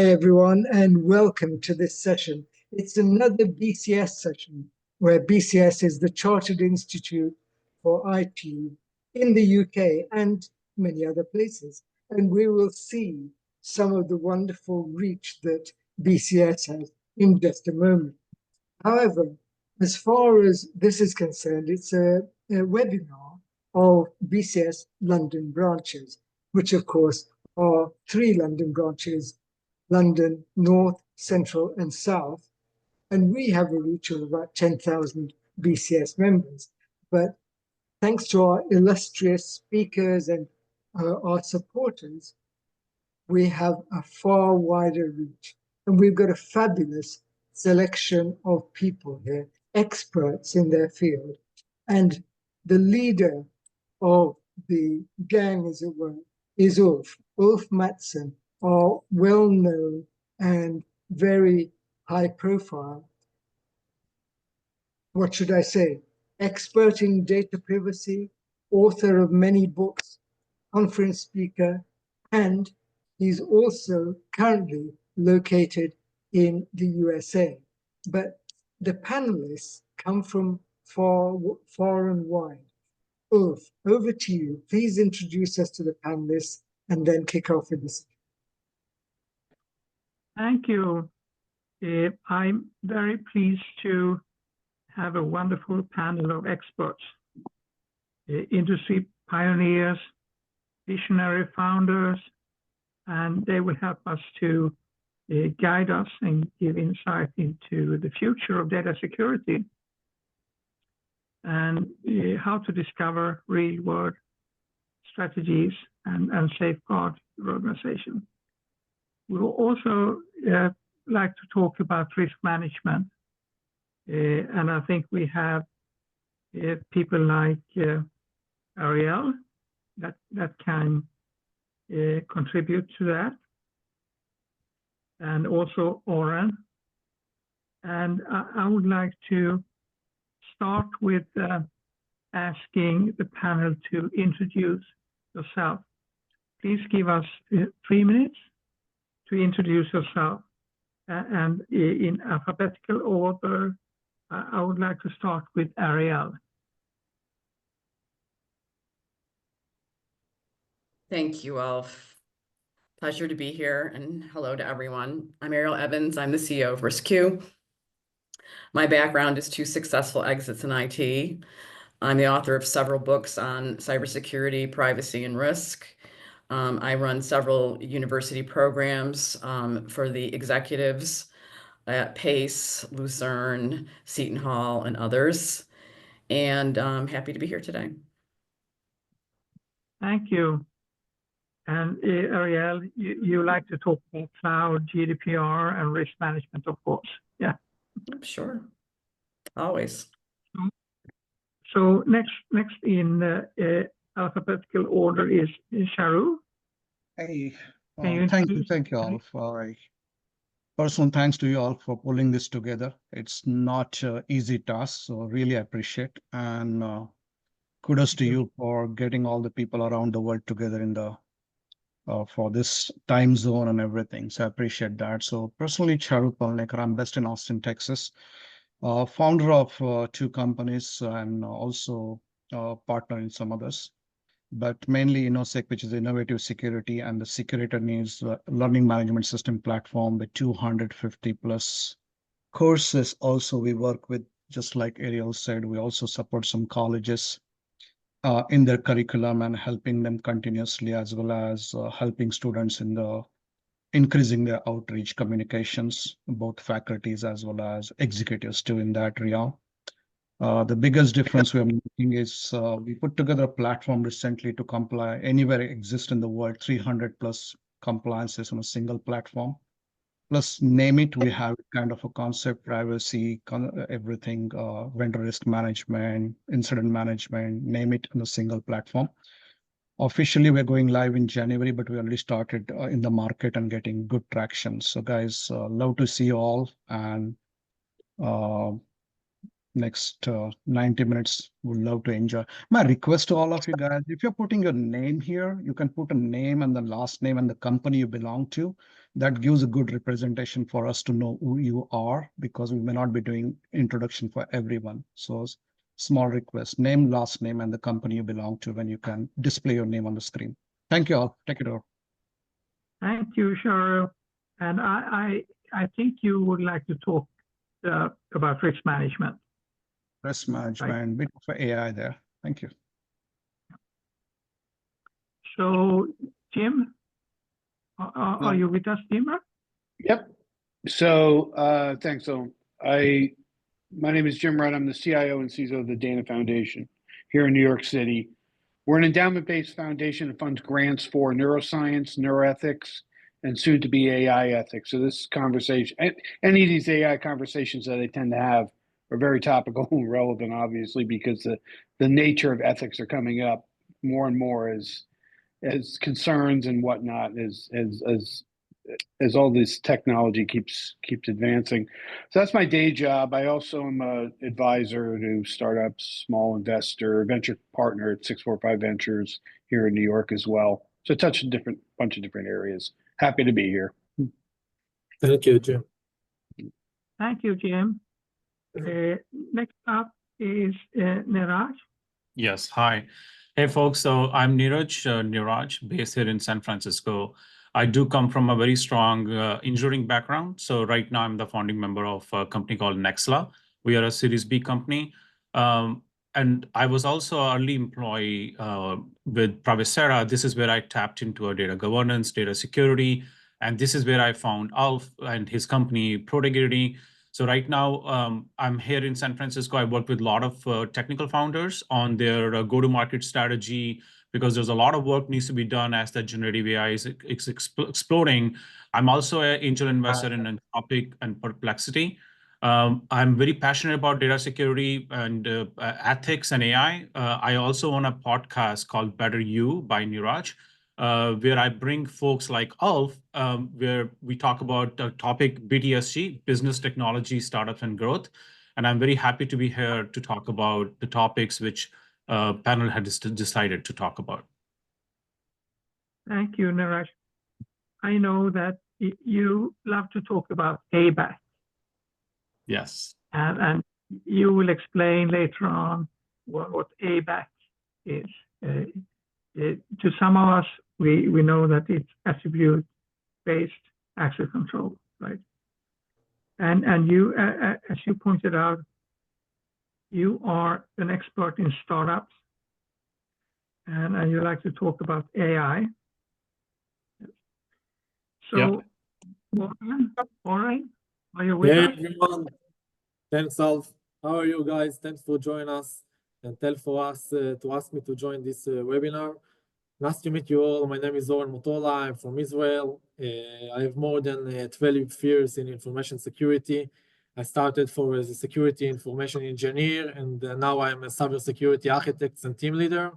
Hi, everyone, and welcome to this session. It's another BCS session where BCS is the Chartered Institute for IT in the UK and many other places. And we will see some of the wonderful reach that BCS has in just a moment. However, as far as this is concerned, it's a webinar of BCS London branches, which of course are 3 London branches: London, North, Central, and South. And we have a reach of about 10,000 BCS members. But thanks to our illustrious speakers and our supporters, we have a far wider reach. And we've got a fabulous selection of people here, experts in their field. And the leader of the gang, as it were, is Ulf Mattsson, our well-known and very high-profile, what should I say, expert in data privacy, author of many books, conference speaker, and he's also currently located in the USA. But the panelists come from far and wide. Ulf, over to you. Please introduce us to the panelists and then kick off with this. Thank you. I'm very pleased to have a wonderful panel of experts, industry pioneers, visionary founders, and they will help us to guide us and give insight into the future of data security and how to discover real-world strategies and safeguard your organization. We'll also like to talk about risk management. And I think we have people like Ariel that can contribute to that, and also Oren. And I would like to start with asking the panel to introduce yourself. Please give us 3 minutes to introduce yourself. And in alphabetical order, I would like to start with Ariel. Thank you, Ulf. Pleasure to be here, and hello to everyone. I'm Ariel Evans. I'm the CEO of RiskQ. My background is 2 successful exits in IT. I'm the author of several books on cybersecurity, privacy, and risk. I run several university programs for the executives at Pace, Lucerne, Seton Hall, and others. And I'm happy to be here today. Thank you. And Ariel, you like to talk about cloud, GDPR, and risk management, of course. Yeah. Sure. Always. So next in alphabetical order is Charu. Hey, thank you, Ulf. Personal thanks to you all for pulling this together. It's not an easy task, so really appreciate. And kudos to you for getting all the people around the world together in the for this time zone and everything. So I appreciate that. So personally, Charu Pel, I'm based in Austin, Texas, founder of 2 companies and also partner in some others, but mainly e-InnoSec, which is innovative security, and the Securator needs learning management system platform with 250 plus courses. Also, we work with, just like Ariel said, we also support some colleges in their curriculum and helping them continuously, as well as helping students in the increasing their outreach communications, both faculties as well as executives too in that realm. The biggest difference we are making is we put together a platform recently to comply anywhere it exists in the world, 300 plus compliances on a single platform. Plus, name it, we have kind of a concept, privacy, everything, vendor risk management, incident management, name it on a single platform. Officially, we're going live in January, but we already started in the market and getting good traction. So guys, love to see you all, and next 90 minutes. Would love to enjoy. My request to all of you guys, if you're putting your name here, you can put a name and the last name and the company you belong to. That gives a good representation for us to know who you are, because we may not be doing introduction for everyone. So small request, name, last name, and the company you belong to when you can display your name on the screen. Thank you all. Take it over. Thank you, Charu. And I think you would like to talk about risk management. Risk management, bit for AI there. Thank you. So, Jim, are you with us, Jim? Yep. So thanks. So my name is Jim Rutt. I'm the CIO and CISO of the Dana Foundation here in New York City. We're an endowment-based foundation that funds grants for neuroscience, neuroethics, and soon to be AI ethics. So this conversation, any of these AI conversations that I tend to have are very topical and relevant, obviously, because the nature of ethics are coming up more and more as concerns and whatnot as all this technology keeps advancing. So that's my day job. I also am an advisor to startups, small investor, venture partner at 645 Ventures here in New York as well. So touch a bunch of different areas. Happy to be here. Thank you, Jim. Thank you, Jim. Next up is Neeraj. Yes, hi. Hey, folks. So I'm Neeraj, based here in San Francisco. I do come from a very strong engineering background. So right now I'm the founding member of a company called Nexla. We are a Series B company. And I was also an early employee with Pravesera. This is where I tapped into a data governance, data security. And this is where I found Ulf and his company, Protegrity. So right now, I'm here in San Francisco. I work with a lot of technical founders on their go-to-market strategy, because there's a lot of work needs to be done as the generative AI is exploding. I'm also an angel investor in Anthropic and Perplexity. I'm very passionate about data security and ethics and AI. I also own a podcast called Better You by Neeraj, where I bring folks like Ulf, where we talk about the topic BTSG, business technology, startups and growth. And I'm very happy to be here to talk about the topics which panel had decided to talk about. Thank you, Neeraj. I know that you love to talk about ABAC. Yes. And you will explain later on what ABAC is. To some of us, we know that it's attribute-based access control, right? And you, as you pointed out, you are an expert in startups, and you like to talk about AI. So, Oren, are you with us? Hey, everyone. Thanks, Ulf. How are you guys? Thanks for joining us and to ask me to join this webinar. Nice to meet you all. My name is Oren Motola. I'm from Israel. I have more than 12 years in information security. I started as a security information engineer, and now I'm a cybersecurity architect and team leader.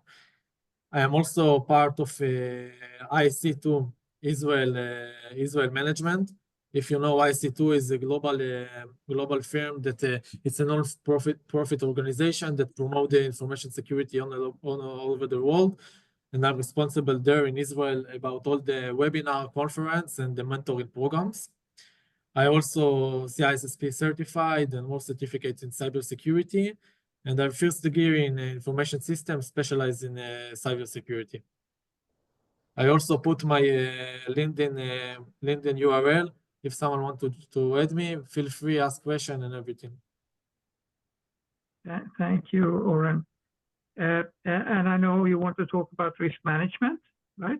I am also part of IC2 Israel Management. If you know, IC2 is a global firm that it's a non-profit organization that promotes the information security all over the world. And I'm responsible there in Israel about all the webinar, conference, and the mentoring programs. I also CISSP certified and more certificates in cybersecurity. And I'm first degree in information systems, specialized in cybersecurity. I also put my LinkedIn URL. If someone wants to add me, feel free, ask questions and everything. Thank you, Oren. And I know you want to talk about risk management, right?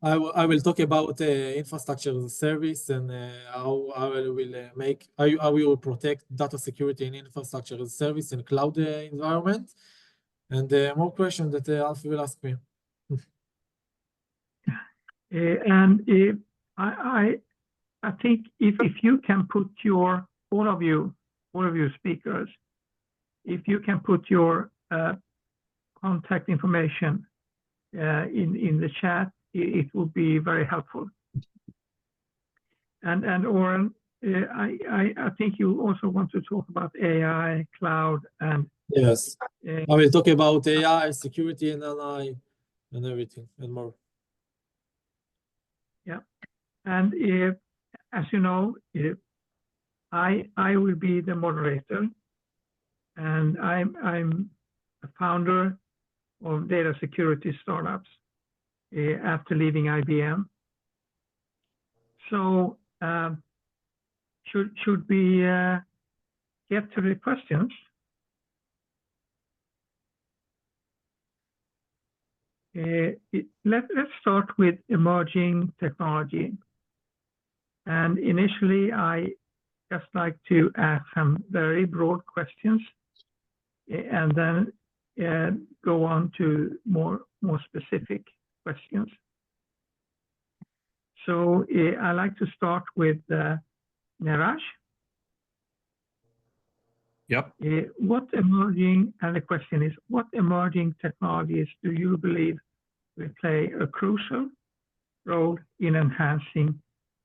I will talk about infrastructure as a service and how we will protect data security in infrastructure as a service in cloud environment. And more questions that Ulf will ask me. And I think if you can put all of you speakers, if you can put your contact information in the chat, it will be very helpful. And Oren, I think you also want to talk about AI, cloud, and Yes, I will talk about AI, security, and AI, and everything and more. Yeah, and as you know, I will be the moderator, and I'm a founder of data security startups after leaving IBM. So should we get to the questions? Let's start with emerging technology. And initially, I just like to ask some very broad questions and then go on to more specific questions. So I like to start with Neeraj. Yep. And the question is, what emerging technologies do you believe will play a crucial role in enhancing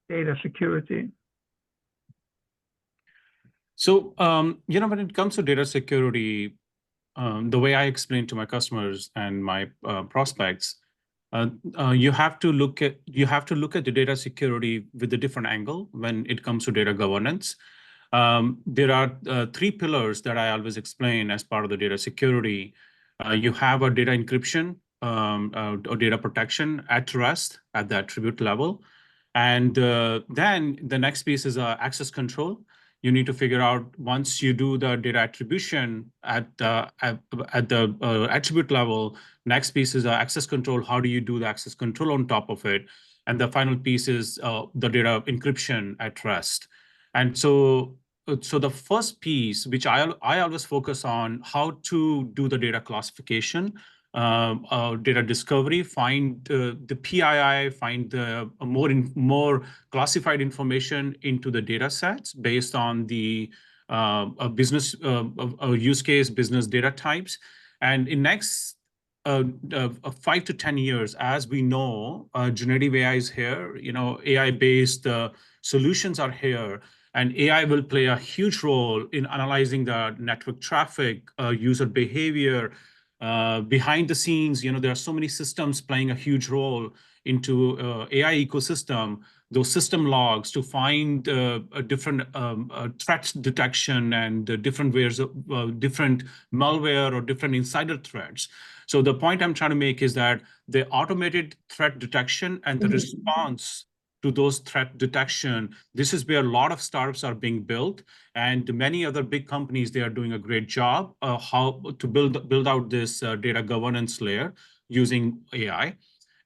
data security? So, when it comes to data security, the way I explain to my customers and my prospects, you have to look at the data security with a different angle when it comes to data governance. There are 3 pillars that I always explain as part of the data security. You have a data encryption or data protection at rest at the attribute level. And then the next piece is access control. You need to figure out, once you do the data attribution at the attribute level, next piece is access control. How do you do the access control on top of it? And the final piece is the data encryption at rest. And so the first piece, which I always focus on, how to do the data classification, data discovery, find the PII, find the more classified information into the data sets based on the business use case, business data types. And in next 5 to 10 years, as we know, generative AI is here. AI-based solutions are here. And AI will play a huge role in analyzing the network traffic, user behavior, behind the scenes. There are so many systems playing a huge role into AI ecosystem, those system logs to find different threat detection and different ways of different malware or different insider threats. So the point I'm trying to make is that the automated threat detection and the response to those threat detection, this is where a lot of startups are being built, and many other big companies, they are doing a great job how to build out this data governance layer using AI.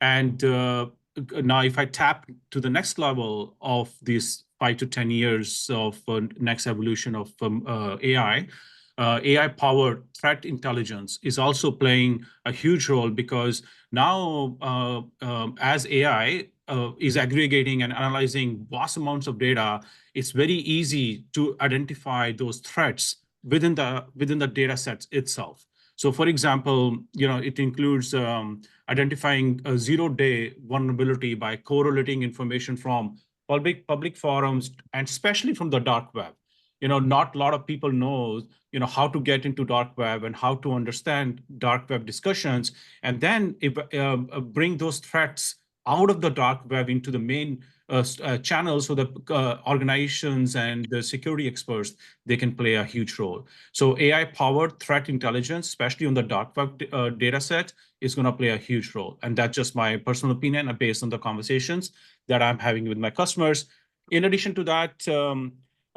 And now if I tap to the next level of these 5 to 10 years of next evolution of AI, AI-powered threat intelligence is also playing a huge role, because now as AI is aggregating and analyzing vast amounts of data, it's very easy to identify those threats within the data sets itself. So for example, it includes identifying a zero-day vulnerability by correlating information from public forums, and especially from the dark web. Not a lot of people know, how to get into dark web and how to understand dark web discussions, and then bring those threats out of the dark web into the main channels, so that organizations and the security experts, they can play a huge role. So AI-powered threat intelligence, especially on the dark web data set, is going to play a huge role. And that's just my personal opinion based on the conversations that I'm having with my customers. In addition to that,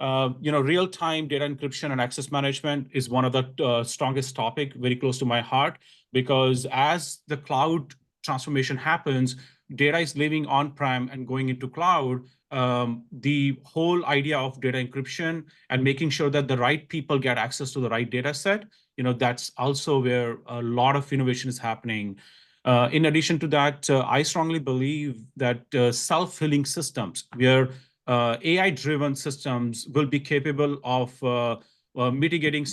real-time data encryption and access management is one of the strongest topic, very close to my heart, because as the cloud transformation happens, data is living on-prem and going into cloud. The whole idea of data encryption and making sure that the right people get access to the right data set, that's also where a lot of innovation is happening. In addition to that, I strongly believe that self-healing systems, where AI-driven systems will be capable of mitigating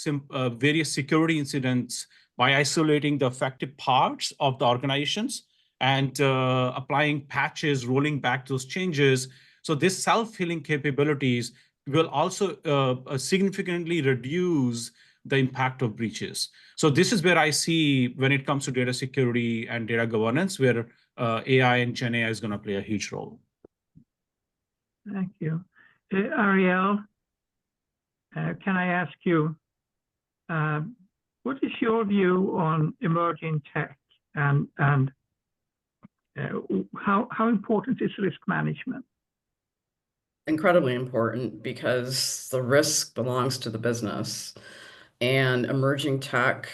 various security incidents by isolating the affected parts of the organizations and applying patches, rolling back those changes. So these self-healing capabilities, will also significantly reduce the impact of breaches. So this is where I see when it comes to data security and data governance, where AI and Gen AI is going to play a huge role. Thank you. Ariel, can I ask you, what is your view on emerging tech and how important is risk management? Incredibly important, because the risk belongs to the business, and emerging tech,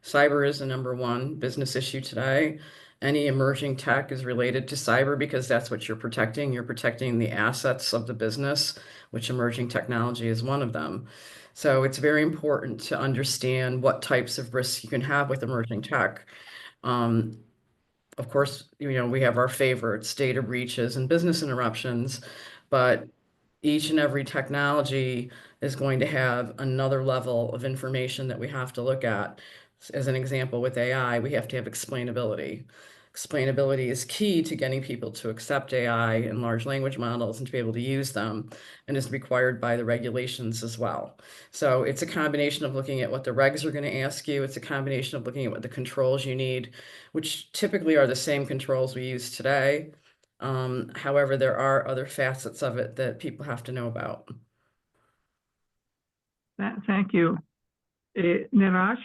cyber is the #1 business issue today. Any emerging tech is related to cyber because that's what you're protecting. You're protecting the assets of the business, which emerging technology is one of them. So it's very important to understand what types of risks you can have with emerging tech. Of course, we have our favorites, data breaches and business interruptions, but each and every technology is going to have another level of information that we have to look at. As an example, with AI, we have to have explainability. Explainability is key to getting people to accept AI and large language models and to be able to use them, and is required by the regulations as well. So it's a combination of looking at what the regs are going to ask you. It's a combination of looking at what the controls you need, which typically are the same controls we use today. However, there are other facets of it that people have to know about. Thank you. Neeraj,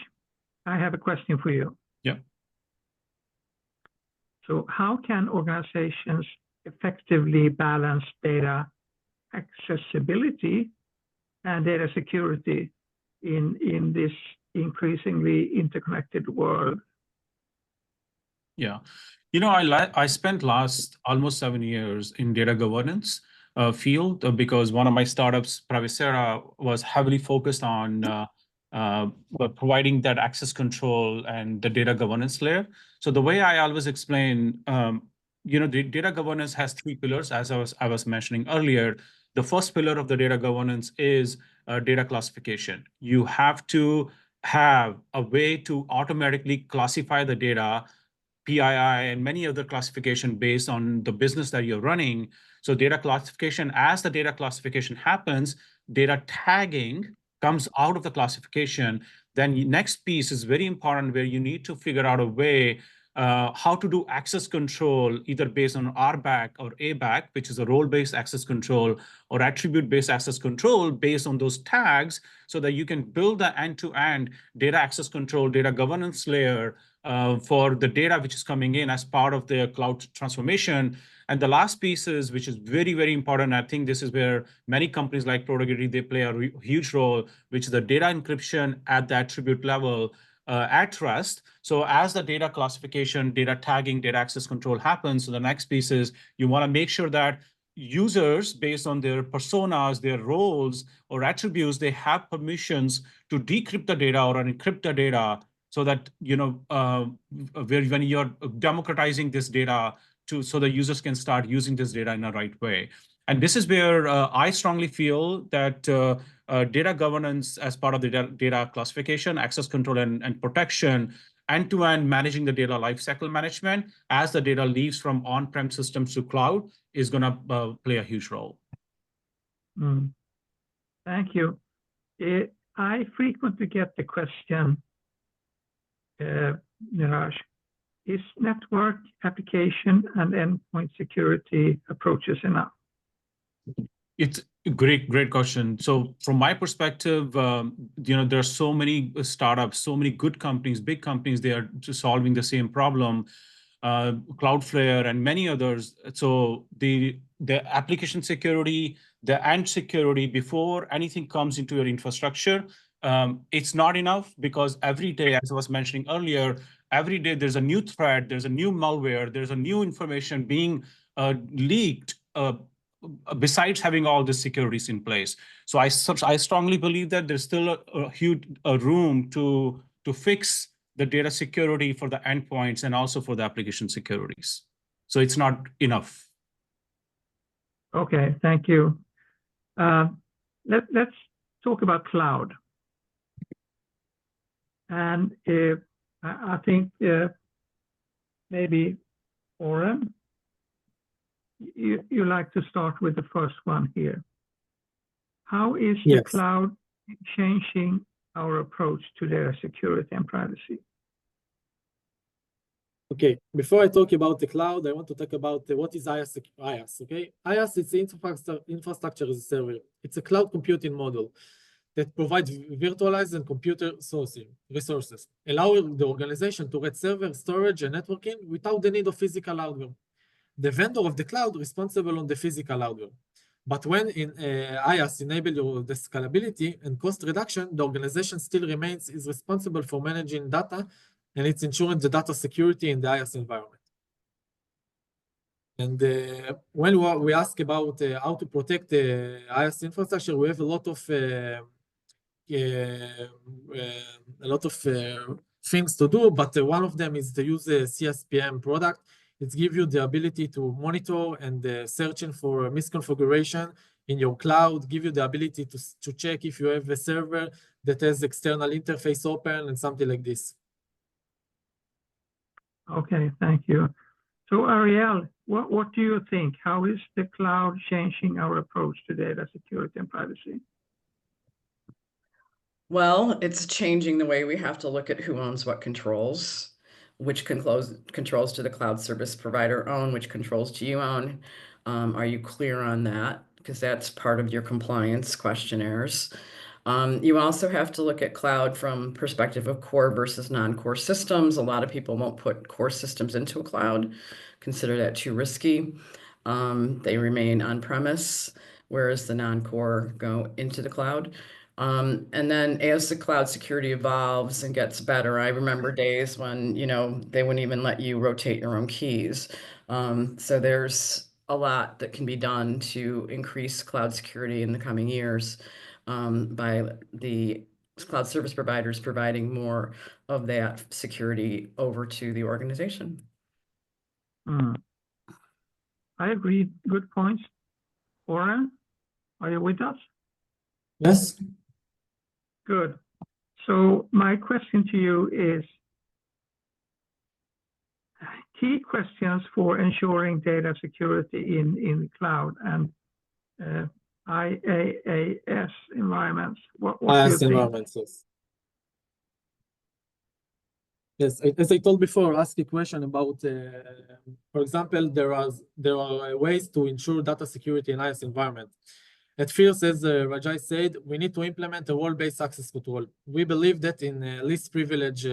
I have a question for you. Yeah. So how can organizations effectively balance data accessibility and data security in this increasingly interconnected world? Yeah. I spent last almost 7 years in data governance field because one of my startups, Pravicera, was heavily focused on providing that access control and the data governance layer. So the way I always explain, the data governance has 3 pillars, as I was mentioning earlier. The first pillar of the data governance is data classification. You have to have a way to automatically classify the data, PII, and many other classification based on the business that you're running. So data classification, as the data classification happens, data tagging comes out of the classification. Then the next piece is very important, where you need to figure out a way how to do access control, either based on RBAC or ABAC, which is a role-based access control, or attribute-based access control based on those tags, so that you can build the end-to-end data access control, data governance layer for the data which is coming in as part of the cloud transformation. And the last piece is, which is very, very important, I think this is where many companies like Moderator, they play a huge role, which is the data encryption at the attribute level at rest. So as the data classification, data tagging, data access control happens, so the next piece is you want to make sure that users, based on their personas, their roles or attributes, they have permissions to decrypt the data or encrypt the data, so that, when you're democratizing this data so the users can start using this data in the right way. And this is where I strongly feel that data governance as part of the data classification, access control, and protection, end-to-end managing the data lifecycle management as the data leaves from on-prem systems to cloud is going to play a huge role. Thank you. I frequently get the question, Neeraj, is network application and endpoint security approaches enough? It's a great question. So from my perspective, there are so many startups, so many good companies, big companies, they are just solving the same problem, Cloudflare and many others. So the application security, the end security, before anything comes into your infrastructure, it's not enough, because every day, as I was mentioning earlier, every day there's a new threat, there's a new malware, there's a new information being leaked, besides having all the securities in place. So I strongly believe that there's still a huge room to fix the data security for the endpoints and also for the application securities. So it's not enough. Okay, thank you. Let's talk about cloud. And I think maybe Oren, you like to start with the first one here. How is the Yes. cloud changing our approach to data security and privacy? Okay, before I talk about the cloud, I want to talk about what is IaaS. Okay, IaaS is infrastructure as a service. It's a cloud computing model that provides virtualized and computer resources, allowing the organization to run server, storage, and networking without the need of physical hardware. The vendor of the cloud responsible on the physical hardware. But when in IaaS enable the scalability and cost reduction, the organization still is responsible for managing data, and it's ensuring the data security in the IaaS environment. And when we ask about how to protect the IaaS infrastructure, we have a lot of things to do, but one of them is to use the CSPM product. It gives you the ability to monitor and searching for misconfiguration in your cloud, give you the ability to check if you have a server that has external interface open and something like this. Okay, thank you. So Ariel, what do you think? How is the cloud changing our approach to data security and privacy? Well, it's changing the way we have to look at who owns what controls, which controls do the cloud service provider own, which controls do you own. Are you clear on that? Because that's part of your compliance questionnaires. You also have to look at cloud from perspective of core versus non-core systems. A lot of people won't put core systems into a cloud, consider that too risky. They remain on-premise, whereas the non-core go into the cloud. And then as the cloud security evolves and gets better, I remember days when, you know, they wouldn't even let you rotate your own keys. So there's a lot that can be done to increase cloud security in the coming years by the cloud service providers providing more of that security over to the organization. I agree. Good points. Oren, are you with us? Yes. Good. So my question to you is, key questions for ensuring data security in the cloud and IaaS environments. What do you think? Environments, yes. Yes, as I told before, ask a question about, for example, there are ways to ensure data security in IaaS environment. At first, as Rajai said, we need to implement a role-based access control. We believe that in least privilege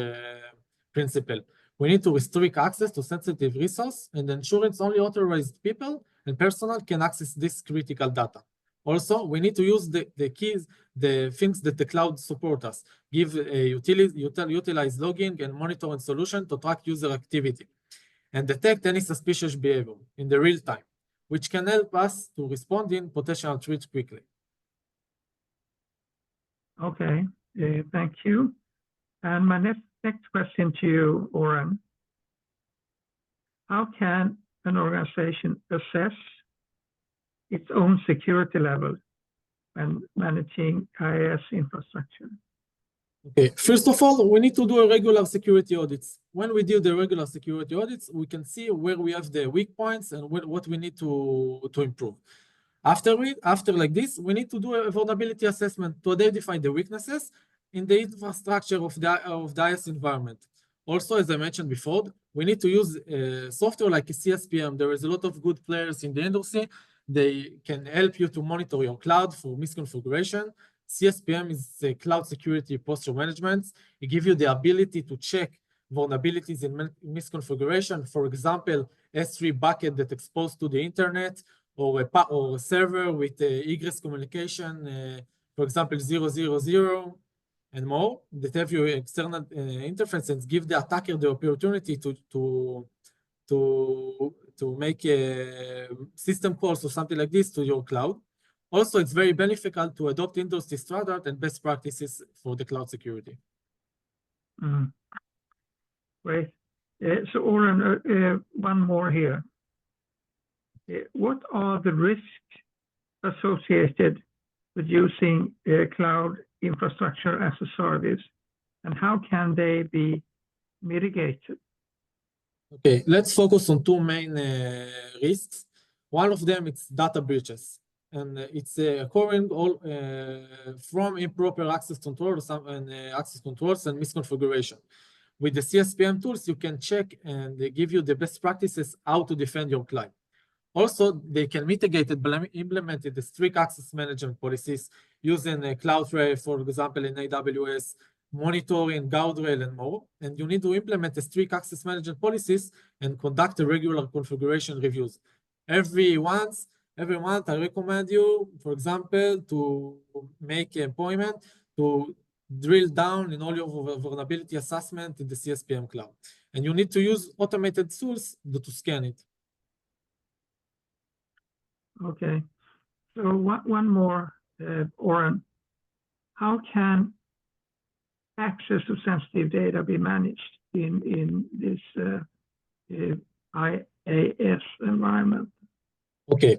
principle, we need to restrict access to sensitive resource and ensure it's only authorized people and personnel can access this critical data. Also, we need to use the keys, the things that the cloud support us, give utilize logging and monitoring solution to track user activity and detect any suspicious behavior in the real time, which can help us to respond in potential threats quickly. Okay, thank you. And my next question to you, Oren. How can an organization assess its own security level when managing IaaS infrastructure? Okay, first of all, we need to do a regular security audits. When we do the regular security audits, we can see where we have the weak points and what we need to improve. After like this, we need to do a vulnerability assessment to identify the weaknesses in the infrastructure of the IaaS environment. Also, as I mentioned before, we need to use software like a CSPM. There is a lot of good players in the industry. They can help you to monitor your cloud for misconfiguration. CSPM is a cloud security posture management. It gives you the ability to check vulnerabilities in misconfiguration. For example, S3 bucket that exposed to the internet, or a server with egress communication, for example, 000 and more, that have your external interface and give the attacker the opportunity to make a system calls or something like this to your cloud. Also, it's very beneficial to adopt industry standard and best practices for the cloud security. Great. So Oren, one more here. What are the risks associated with using cloud infrastructure as a service, and how can they be mitigated? Okay, let's focus on two main risks. One of them is data breaches. and it's occurring all from improper access control and access controls and misconfiguration. With the CSPM tools, you can check and they give you the best practices how to defend your client. Also, they can mitigate and implement the strict access management policies using CloudTrail, for example, in AWS, monitoring, guardrail, and more. And you need to implement the strict access management policies and conduct a regular configuration reviews. Every month, I recommend you, for example, to make an appointment to drill down in all your vulnerability assessment in the CSPM cloud. And you need to use automated tools to scan it. Okay, so one more, Oren. How can access to sensitive data be managed in this IaaS environment? Okay,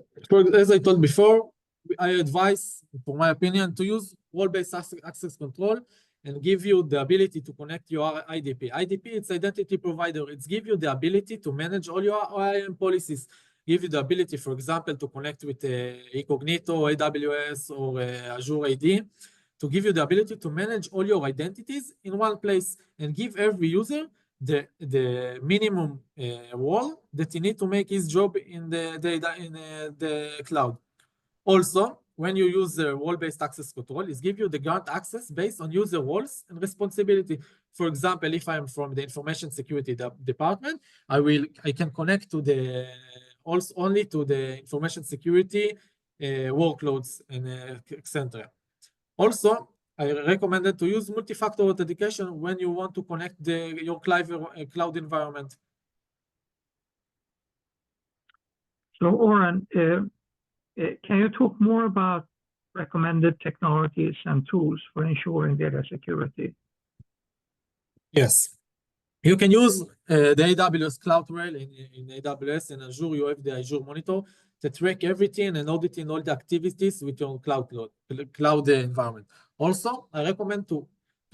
as I told before, I advise, for my opinion, to use role-based access control and give you the ability to connect your IDP. IDP, it's identity provider. It's give you the ability to manage all your IAM policies. Give you the ability, for example, to connect with Incognito, AWS, or Azure AD, to give you the ability to manage all your identities in one place and give every user the minimum role that he needs to make his job in the cloud. Also, when you use the role-based access control, it gives you the grant access based on user roles and responsibility. For example, if I'm from the information security department, I can connect to the also only to the information security workloads and etc. Also, I recommended to use multi-factor authentication when you want to connect your cloud environment. So, Oren, can you talk more about recommended technologies and tools for ensuring data security? Yes. You can use the AWS CloudTrail in AWS and Azure. You have the Azure Monitor to track everything and auditing all the activities with your cloud environment. Also, I recommend to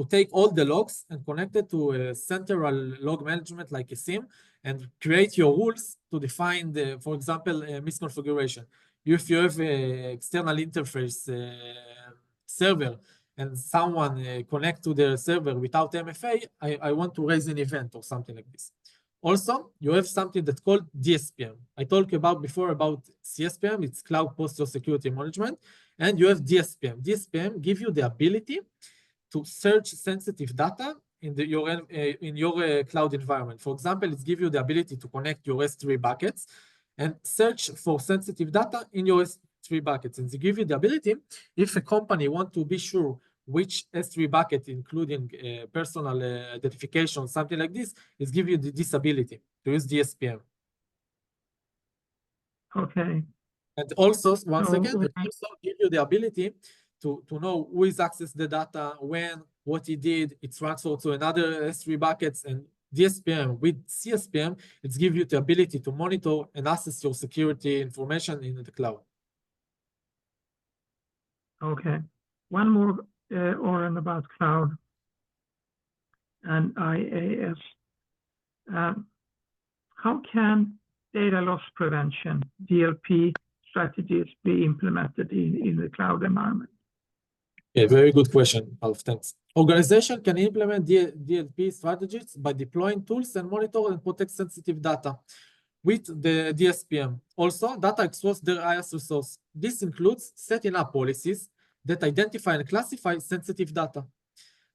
take all the logs and connect it to a central log management like a SIEM and create your rules to define, for example, misconfiguration. If you have an external interface server and someone connect to the server without MFA, I want to raise an event or something like this. Also, you have something that's called DSPM. I talked before about CSPM, it's Cloud Posture Security Management, and you have DSPM. DSPM gives you the ability to search sensitive data in your cloud environment. For example, it gives you the ability to connect your S3 buckets and search for sensitive data in your S3 buckets. And they give you the ability, if a company wants to be sure which S3 bucket, including personal identification, something like this, it gives you this ability to use DSPM. Okay. And also, once again, it also gives you the ability to know who is accessed the data, when, what he did. It's transferred to another S3 buckets, and DSPM with CSPM, it gives you the ability to monitor and access your security information in the cloud. Okay. One more, Oren, about cloud and IaaS. How can data loss prevention, DLP strategies be implemented in the cloud environment? Yeah, very good question, Ulf. Thanks. Organization can implement DLP strategies by deploying tools and monitor and protect sensitive data with the DSPM. Also, data across their IaaS resource. This includes setting up policies that identify and classify sensitive data,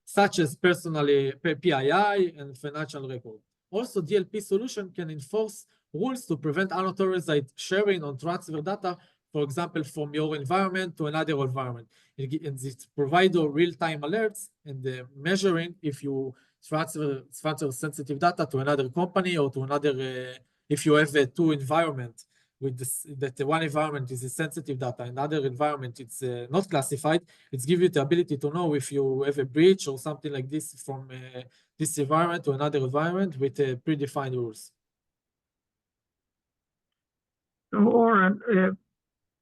such as personal PII and financial record. Also, DLP solution can enforce rules to prevent unauthorized sharing or transfer data, for example, from your environment to another environment. It provides real-time alerts and measuring if you transfer sensitive data to another company or to another, if you have two environments with this, that one environment is sensitive data and other environment it's not classified, it gives you the ability to know if you have a breach or something like this from this environment to another environment with predefined rules. So, Oren,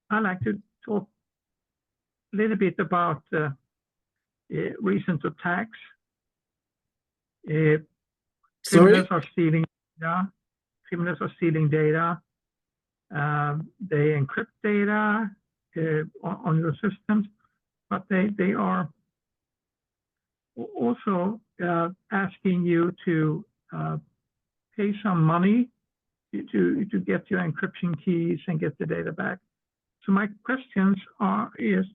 I'd like to talk a little bit about recent attacks. Criminals are stealing data. Criminals are stealing data. They encrypt data. on your systems, but they are also asking you to pay some money to get your encryption keys and get the data back. So my questions is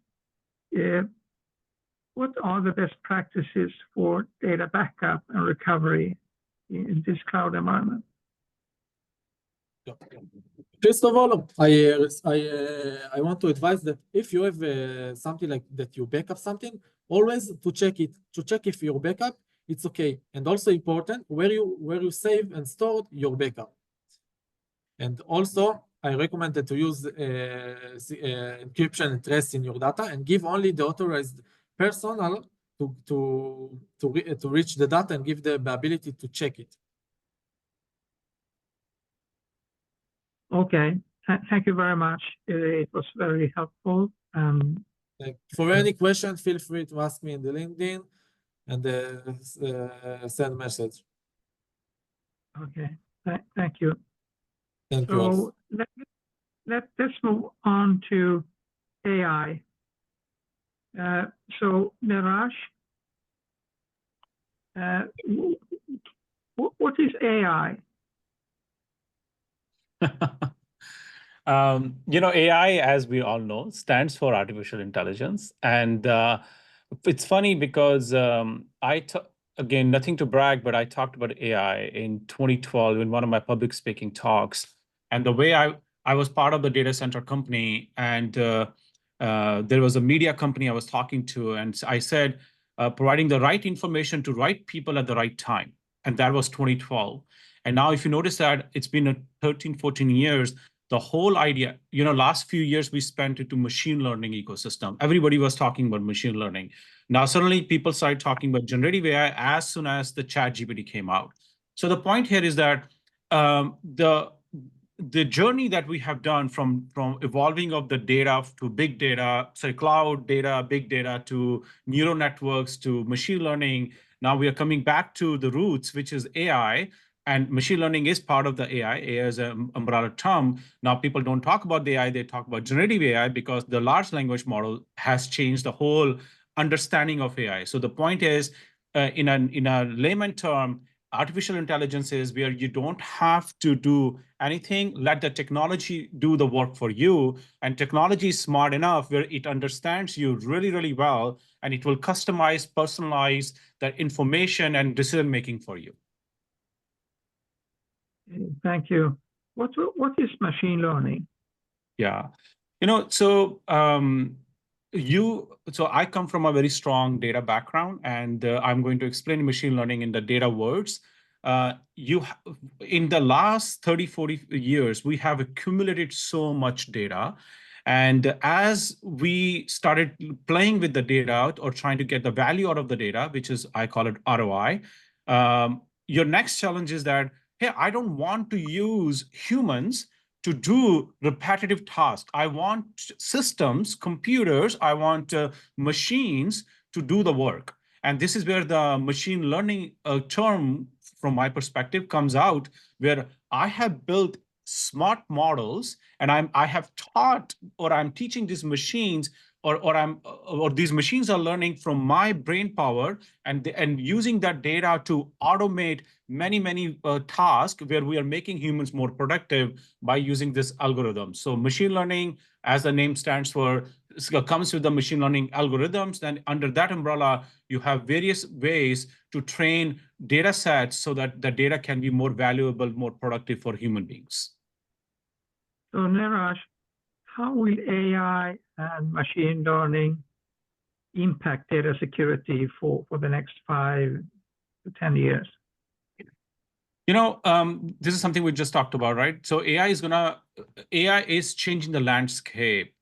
what are the best practices for data backup and recovery in this cloud environment? First of all, I want to advise that if you have something like that, you backup something, always to check if your backup it's okay, and also important where you save and store your backup. And also, I recommend that to use encryption and trace in your data, and give only the authorized personnel to reach the data and give the ability to check it. Okay, thank you very much. It was very helpful. For any questions, feel free to ask me in the LinkedIn and send message. Okay, thank you. Thank you. So let's move on to AI. So Neeraj, what is AI? AI, as we all know, stands for artificial intelligence. And it's funny because again, nothing to brag, but I talked about AI in 2012 in one of my public speaking talks. And the way I was part of the data center company, and there was a media company I was talking to, and I said, providing the right information to right people at the right time. And that was 2012. And now if you notice that it's been 13, 14 years, the whole idea, last few years we spent into machine learning ecosystem. Everybody was talking about machine learning. Now suddenly people started talking about generative AI as soon as the ChatGPT came out. So the point here is that the journey that we have done from evolving of the data to big data, cloud data, big data, to neural networks, to machine learning. Now we are coming back to the roots, which is AI. And machine learning is part of the AI. AI is an umbrella term. Now people don't talk about the AI, they talk about generative AI because the large language model has changed the whole understanding of AI. So the point is, in a layman term, artificial intelligence is where you don't have to do anything, let the technology do the work for you. And technology is smart enough where it understands you really, really well, and it will customize, personalize that information and decision-making for you. Thank you. What is machine learning? Yeah, so I come from a very strong data background, and I'm going to explain machine learning in the data words. In the last 30, 40 years, we have accumulated so much data. And as we started playing with the data or trying to get the value out of the data, which is, I call it ROI, your next challenge is that, hey, I don't want to use humans to do repetitive tasks. I want systems, computers, I want machines to do the work. And this is where the machine learning term, from my perspective, comes out, where I have built smart models, and I have taught, or I'm teaching these machines, or these machines are learning from my brain power, and using that data to automate many tasks where we are making humans more productive by using this algorithm. So machine learning, as the name stands for, comes with the machine learning algorithms. Then under that umbrella, you have various ways to train data sets so that the data can be more valuable, more productive for human beings. So Neeraj, how will AI and machine learning impact data security for the next 5 to 10 years? This is something we just talked about, right? So AI is changing the landscape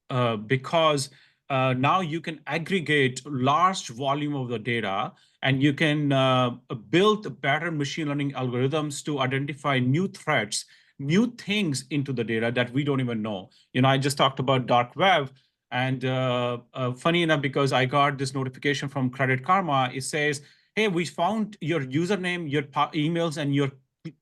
because now you can aggregate large volume of the data, and you can build better machine learning algorithms to identify new threats, new things into the data that we don't even know. I just talked about dark web, and funny enough, because I got this notification from Credit Karma, it says, hey, we found your username, your emails, and your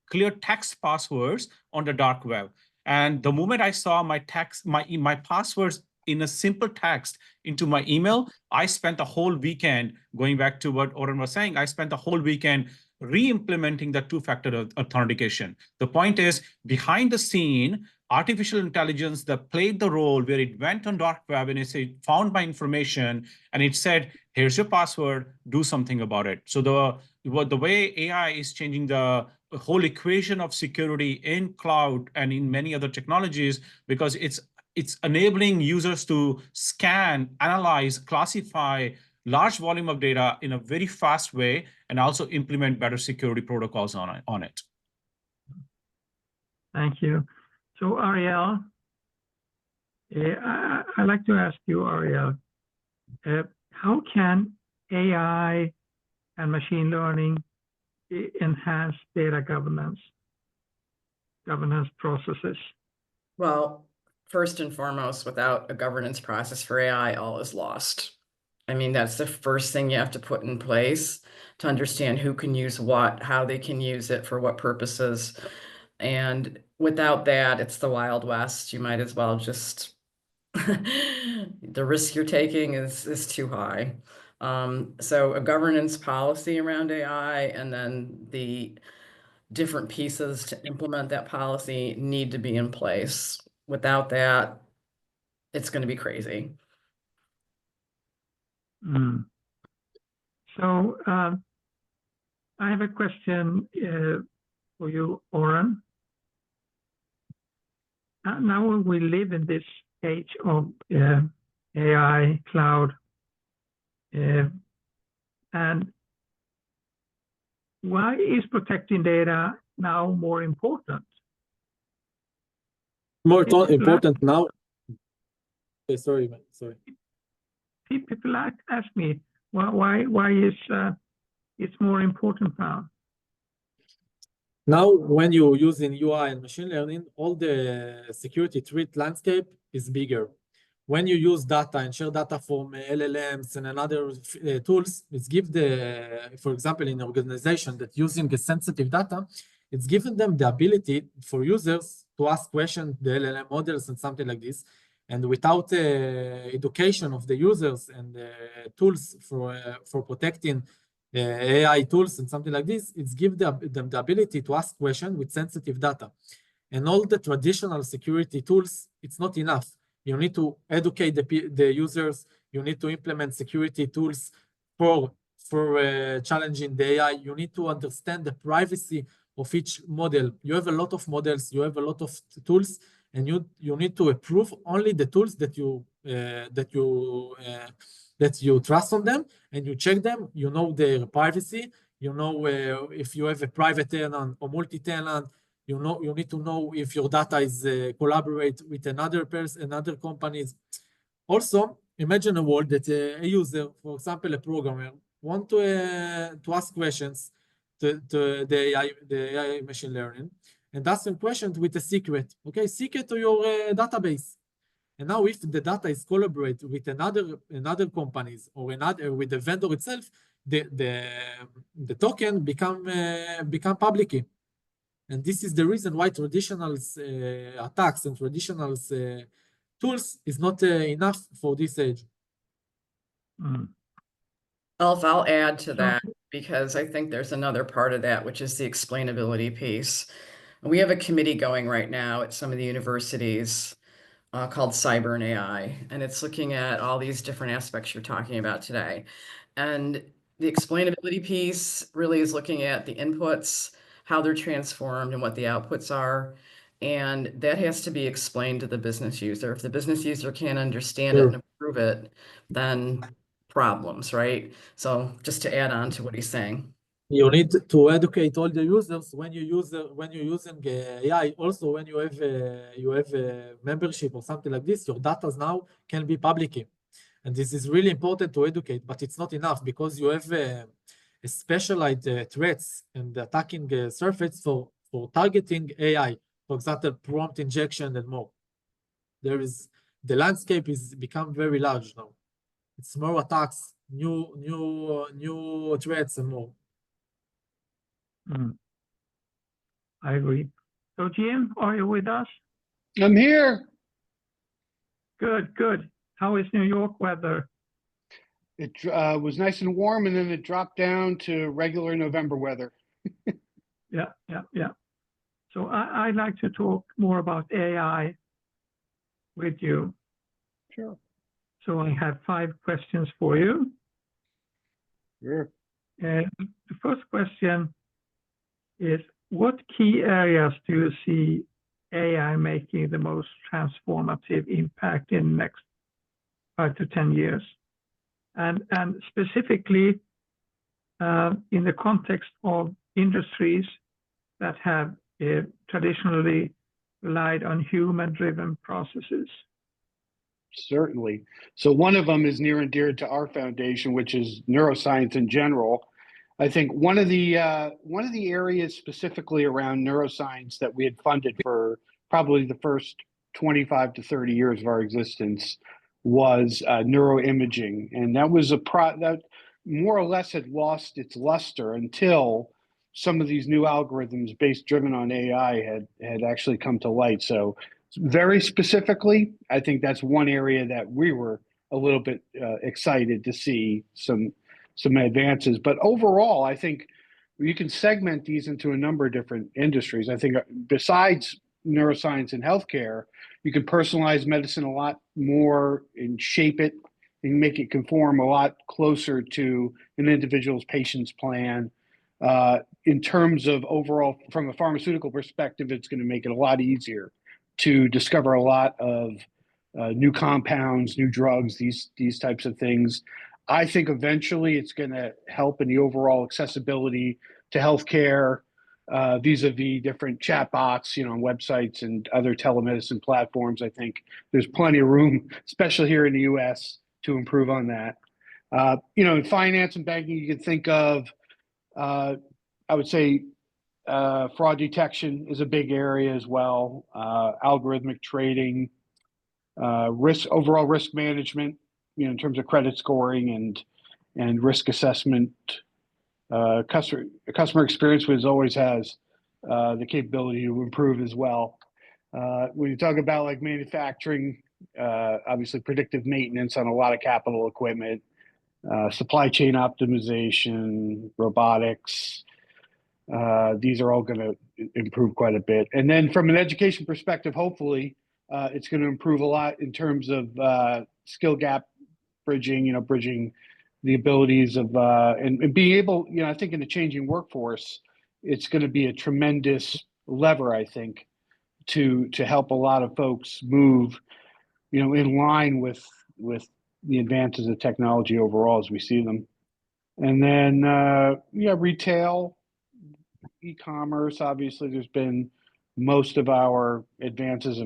clear text passwords on the dark web. And the moment I saw my passwords in a simple text into my email. I spent the whole weekend, going back to what Oren was saying, I spent the whole weekend re-implementing the two-factor authentication. The point is, behind the scene, artificial intelligence that played the role where it went on dark web and it said, found my information, and it said, here's your password, do something about it. So the way AI is changing the whole equation of security in cloud and in many other technologies, because it's enabling users to scan, analyze, classify large volume of data in a very fast way, and also implement better security protocols on it. Thank you. So Ariel, I'd like to ask you, Ariel, how can AI and machine learning enhance data governance processes? Well, first and foremost, without a governance process for AI, all is lost. I mean, that's the first thing you have to put in place to understand who can use what, how they can use it, for what purposes. And without that, it's the Wild West. You might as well just, the risk you're taking is too high. So a governance policy around AI, and then the different pieces to implement that policy need to be in place. Without that, it's going to be crazy. So I have a question for you, Oren. Now we live in this age of AI, cloud, and why is protecting data now more important? More important now? Sorry. People ask me, why is it's more important now? Now, when you're using UI and machine learning, all the security threat landscape is bigger. When you use data and share data from LLMs and other tools, it's give for example, in an organization that using the sensitive data, it's given them the ability for users to ask questions, the LLM models and something like this. And without education of the users and tools for protecting AI tools and something like this, it's give them the ability to ask questions with sensitive data. And all the traditional security tools, it's not enough. You need to educate the users. You need to implement security tools for challenging the AI. You need to understand the privacy of each model. You have a lot of models. You have a lot of tools, and you need to approve only the tools that you trust on them, and you check them. You know their privacy. You know if you have a private tenant or multi-tenant. You need to know if your data is collaborate with another person, another companies. Also, imagine a world that a user, for example, a programmer, want to ask questions to the AI machine learning, and ask them questions with a secret. Okay, secret to your database. And now, if the data is collaborate with another companies or with the vendor itself, the token become public. And this is the reason why traditional attacks and traditional tools is not enough for this age. Ulf, I'll add to that, because I think there's another part of that, which is the explainability piece. We have a committee going right now at some of the universities called Cyber and AI, and it's looking at all these different aspects you're talking about today. And the explainability piece really is looking at the inputs, how they're transformed and what the outputs are. And that has to be explained to the business user. If the business user can't understand it and approve it, then problems, right? So just to add on to what he's saying. You need to educate all the users when you're using AI. Also, when you have a membership or something like this, your data now can be public. And this is really important to educate, but it's not enough, because you have specialized threats and attacking surface for targeting AI, for example, prompt injection and more. The landscape is become very large now. It's more attacks, new threats and more. I agree. So Jim, are you with us? I'm here. Good. How is New York weather? It was nice and warm, and then it dropped down to regular November weather. Yeah. So I'd like to talk more about AI with you. Sure. So I have 5 questions for you. Sure. The first question is, what key areas do you see AI making the most transformative impact in the next 5 to 10 years? And specifically, in the context of industries that have traditionally relied on human-driven processes. Certainly. So one of them is near and dear to our foundation, which is neuroscience in general. I think one of the areas specifically around neuroscience that we had funded for probably the first 25 to 30 years of our existence was neuroimaging, and that was that more or less had lost its luster until some of these new algorithms driven on AI had actually come to light. So very specifically, I think that's one area that we were a little bit excited to see some advances. But overall, I think you can segment these into a number of different industries. I think besides neuroscience and healthcare, you can personalize medicine a lot more and shape it and make it conform a lot closer to an individual's patient's plan. In terms of overall, from a pharmaceutical perspective, it's going to make it a lot easier to discover a lot of new compounds, new drugs, these types of things. I think eventually it's going to help in the overall accessibility to healthcare vis-a-vis different chatbots, on websites and other telemedicine platforms. I think there's plenty of room, especially here in the U.S., to improve on that. In finance and banking, you can think of, I would say, fraud detection is a big area as well. Algorithmic trading, overall risk management, in terms of credit scoring and risk assessment. Customer experience, which always has the capability to improve as well. When you talk about like manufacturing, obviously predictive maintenance on a lot of capital equipment, supply chain optimization, robotics. These are all going to improve quite a bit. And then from an education perspective, hopefully, it's going to improve a lot in terms of skill gap bridging, bridging the abilities of, and being able, I think in the changing workforce, it's going to be a tremendous lever, I think, to help a lot of folks move, in line with the advances of technology overall as we see them. And then, retail, e-commerce, obviously there's been most of our advances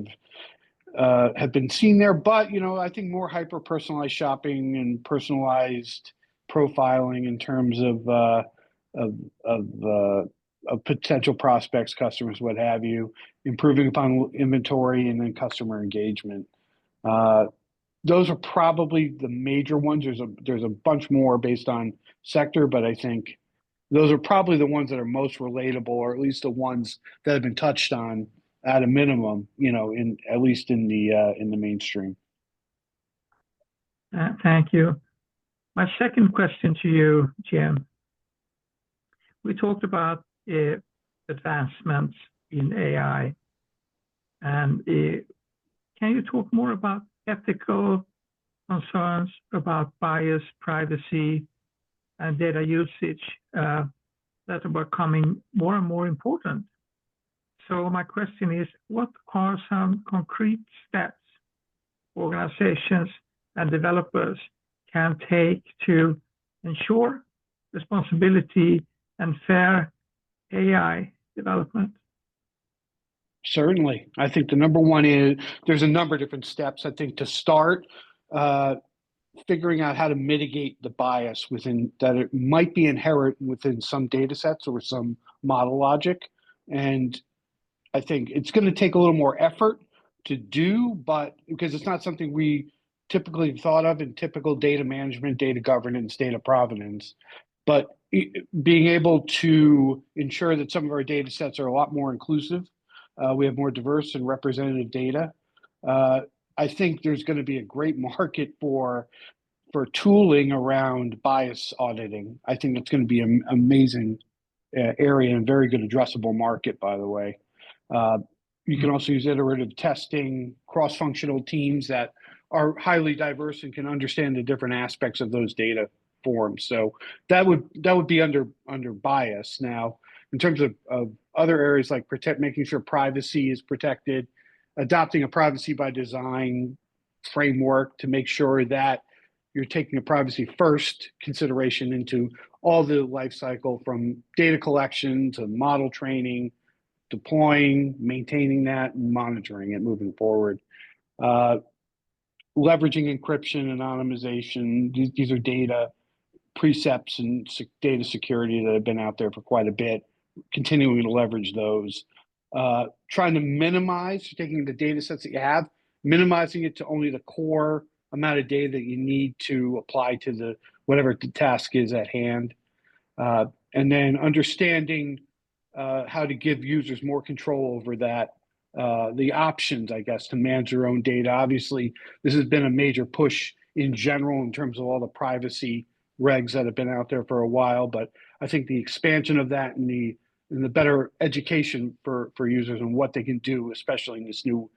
have been seen there, but I think more hyper personalized shopping and personalized profiling in terms of potential prospects, customers, what have you, improving upon inventory and then customer engagement. Those are probably the major ones. There's a bunch more based on sector, but I think those are probably the ones that are most relatable, or at least the ones that have been touched on at a minimum, at least in the mainstream. Thank you. My second question to you, Jim. We talked about advancements in AI, and can you talk more about ethical concerns about bias, privacy, and data usage that are becoming more and more important? So my question is, what are some concrete steps organizations and developers can take to ensure responsibility and fair AI development? Certainly. I think the number one is there's a number of different steps. I think to start, figuring out how to mitigate the bias that it might be inherent within some data sets or some model logic. And I think it's going to take a little more effort to do, but because it's not something we typically thought of in typical data management, data governance, data provenance, but being able to ensure that some of our data sets are a lot more inclusive. We have more diverse and representative data. I think there's going to be a great market for tooling around bias auditing. I think it's going to be an amazing area and very good addressable market, by the way. You can also use iterative testing, cross-functional teams that are highly diverse and can understand the different aspects of those data forms. So that would be under bias. Now, in terms of other areas like making sure privacy is protected, adopting a privacy by design framework to make sure that you're taking a privacy first consideration into all the life cycle, from data collection to model training, deploying, maintaining that, and monitoring it moving forward. Leveraging encryption, anonymization, these are data precepts and data security that have been out there for quite a bit, continuing to leverage those. Trying to minimize, taking the data sets that you have, minimizing it to only the core amount of data that you need to apply to whatever the task is at hand. And then understanding how to give users more control over that, the options, I guess, to manage their own data. Obviously, this has been a major push in general in terms of all the privacy regs that have been out there for a while, but I think the expansion of that and the better education for users and what they can do, especially in this new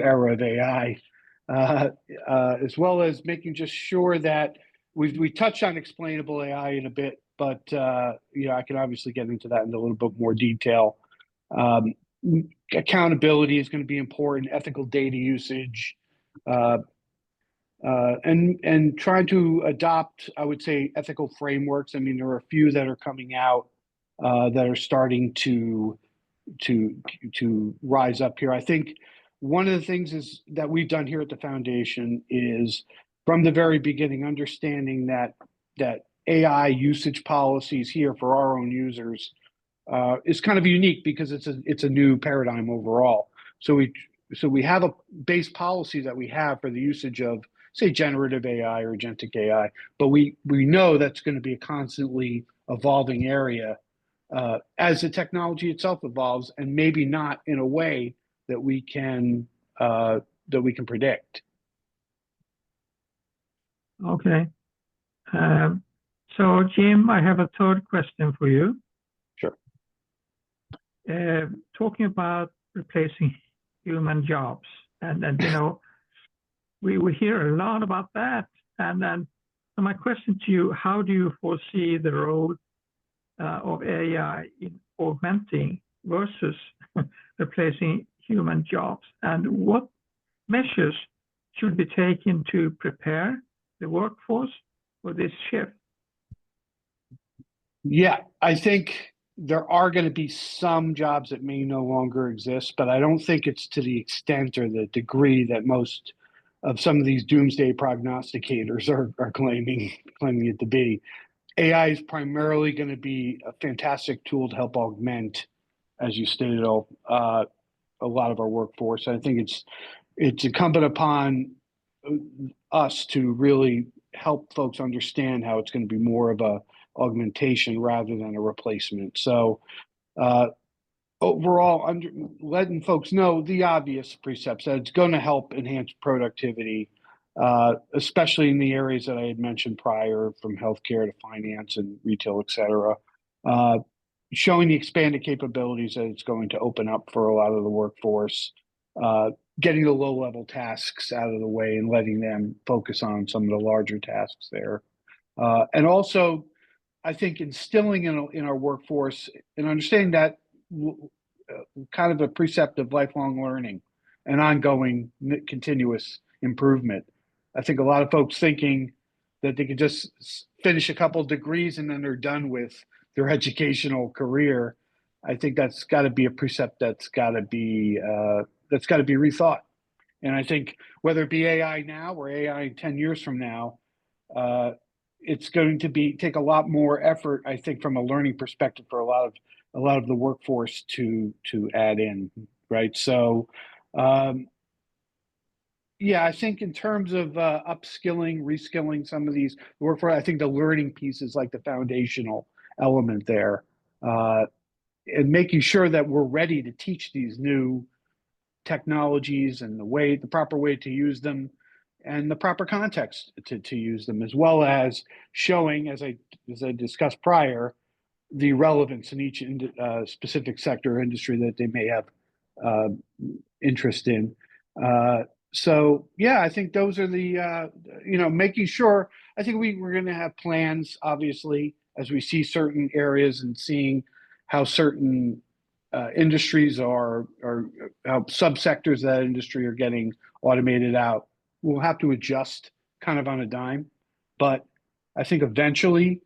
era of AI, as well as making just sure that we touched on explainable AI in a bit, but I can obviously get into that in a little bit more detail. Accountability is going to be important, ethical data usage, and trying to adopt, I would say, ethical frameworks. I mean, there are a few that are coming out that are starting to rise up here. I think one of the things is that we've done here at the foundation is, from the very beginning, understanding that AI usage policies here for our own users is kind of unique because it's a new paradigm overall. So we have a base policy that we have for the usage of, say, generative AI or agentic AI, but we know that's going to be a constantly evolving area as the technology itself evolves, and maybe not in a way that we can predict. Okay. So Jim, I have a third question for you. Sure. Talking about replacing human jobs, and we hear a lot about that. And then, so my question to you: how do you foresee the role of AI in augmenting versus replacing human jobs, and what measures should be taken to prepare the workforce for this shift? Yeah, I think there are going to be some jobs that may no longer exist, but I don't think it's to the extent or the degree that most of some of these doomsday prognosticators are claiming it to be. AI is primarily going to be a fantastic tool to help augment, as you stated, a lot of our workforce. I think it's incumbent upon us to really help folks understand how it's going to be more of a augmentation rather than a replacement. So overall, letting folks know the obvious precepts, that it's going to help enhance productivity, especially in the areas that I had mentioned prior, from healthcare to finance and retail, et cetera. Showing the expanded capabilities that it's going to open up for a lot of the workforce, getting the low-level tasks out of the way and letting them focus on some of the larger tasks there. And also, I think instilling in our workforce and understanding that kind of a precept of lifelong learning and ongoing continuous improvement. I think a lot of folks thinking that they can just finish a couple of degrees and then they're done with their educational career. I think that's got to be a precept that's got to be rethought. And I think whether it be AI now or AI 10 years from now, it's going to take a lot more effort, I think, from a learning perspective for a lot of the workforce to add in, right? So, yeah, I think in terms of upskilling, reskilling some of these workforce, I think the learning piece is like the foundational element there, and making sure that we're ready to teach these new technologies and the proper way to use them and the proper context to use them, as well as showing, as I discussed prior, the relevance in each specific sector or industry that they may have interest in. So yeah, I think those are the, making sure, I think we're going to have plans, obviously, as we see certain areas and seeing how certain industries or how subsectors of that industry are getting automated out. We'll have to adjust kind of on a dime, but I think eventually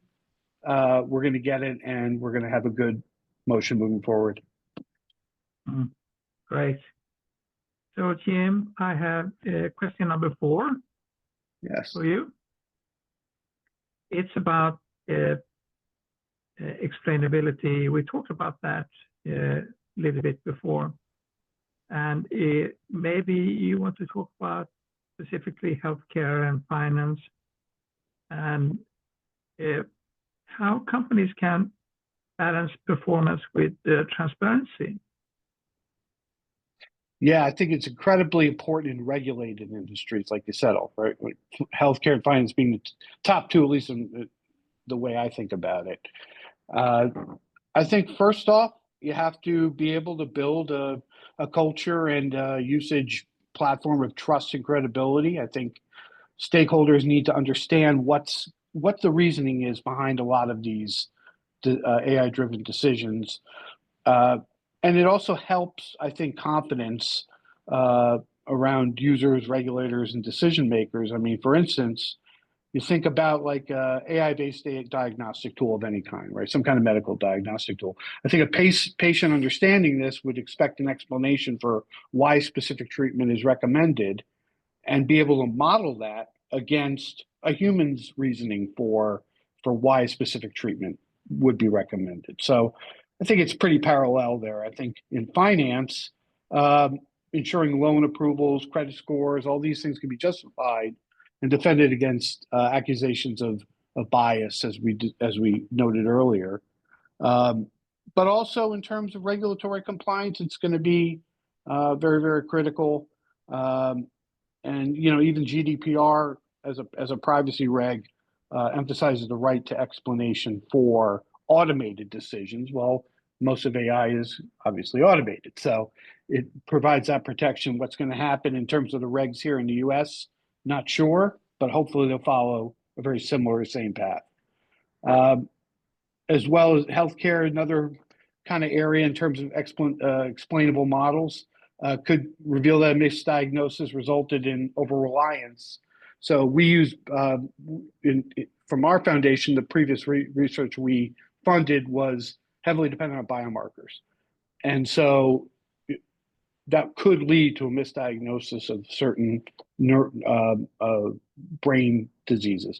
we're going to get it and we're going to have a good motion moving forward. Great. So Jim, I have question number 4. Yes. For you. It's about explainability. We talked about that a little bit before. And maybe you want to talk about specifically healthcare and finance and how companies can balance performance with transparency. Yeah, I think it's incredibly important in regulated industries, like you said, right? Like healthcare and finance being the top 2, at least in the way I think about it. I think first off, you have to be able to build a culture and a usage platform of trust and credibility. I think stakeholders need to understand what the reasoning is behind a lot of these AI-driven decisions. And it also helps, I think, confidence around users, regulators, and decision makers. I mean, for instance, you think about like AI-based diagnostic tool of any kind, right? Some kind of medical diagnostic tool. I think a patient understanding this would expect an explanation for why specific treatment is recommended and be able to model that against a human's reasoning for why a specific treatment would be recommended. So I think it's pretty parallel there. I think in finance, ensuring loan approvals, credit scores, all these things can be justified and defended against accusations of bias, as we noted earlier. But also in terms of regulatory compliance, it's going to be very, very critical. And even GDPR as a privacy reg emphasizes the right to explanation for automated decisions. Well, most of AI is obviously automated, so it provides that protection. What's going to happen in terms of the regs here in the US, not sure, but hopefully they'll follow a very similar, same path. As well as healthcare, another kind of area in terms of explainable models could reveal that a misdiagnosis resulted in over-reliance. So we use, from our foundation, the previous research we funded was heavily dependent on biomarkers. And so that could lead to a misdiagnosis of certain brain diseases.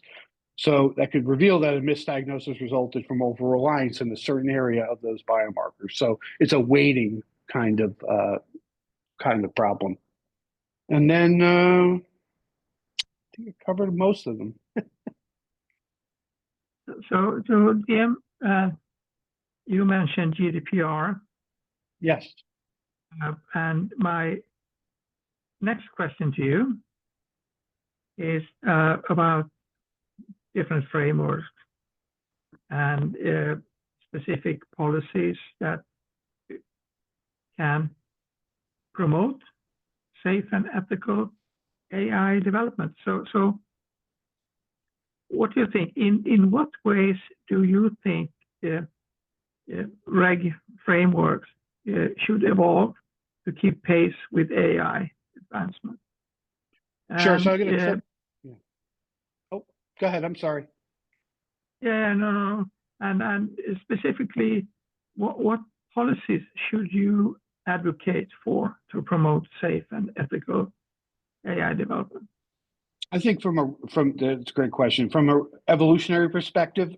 So that could reveal that a misdiagnosis resulted from over-reliance in a certain area of those biomarkers. So it's a weighting kind of problem. And then I think I covered most of them. So Jim, you mentioned GDPR. Yes. And my next question to you is about different frameworks and specific policies that can promote safe and ethical AI development. So what do you think? In what ways do you think reg frameworks should evolve to keep pace with AI advancement? Sure. So I'm going to. Oh, go ahead. I'm sorry. Yeah, no. And specifically, what policies should you advocate for to promote safe and ethical AI development? I think that's a great question. From an evolutionary perspective,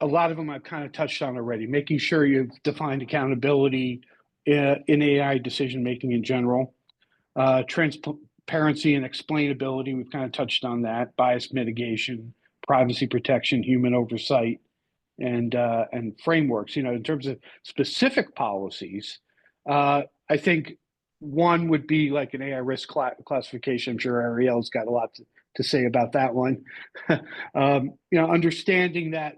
a lot of them I've kind of touched on already. Making sure you've defined accountability in AI decision making in general, transparency and explainability. We've kind of touched on that. Bias mitigation, privacy protection, human oversight, and frameworks. In terms of specific policies, I think one would be like an AI risk classification. I'm sure Ariel's got a lot to say about that one. Understanding that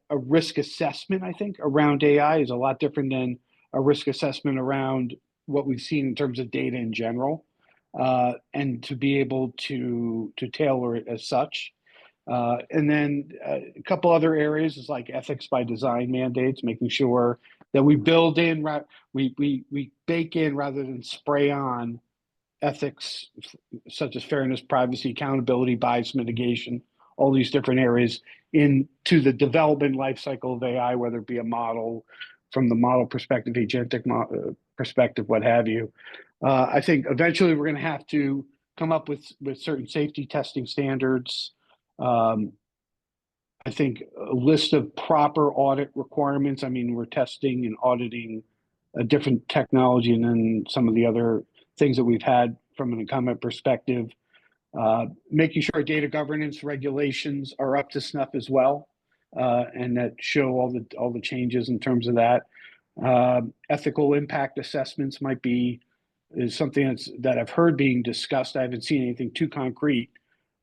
a risk assessment, I think, around AI is a lot different than a risk assessment around what we've seen in terms of data in general, and to be able to tailor it as such. And then a couple other areas is like ethics by design mandates, making sure that we build in, we bake in rather than spray on ethics such as fairness, privacy, accountability, bias mitigation, all these different areas into the development lifecycle of AI, whether it be a model from the model perspective, agentic perspective, what have you. I think eventually we're going to have to come up with certain safety testing standards. I think a list of proper audit requirements. I mean, we're testing and auditing a different technology, and then some of the other things that we've had from an incumbent perspective. Making sure data governance regulations are up to snuff as well, and that show all the changes in terms of that. Ethical impact assessments is something that I've heard being discussed. I haven't seen anything too concrete,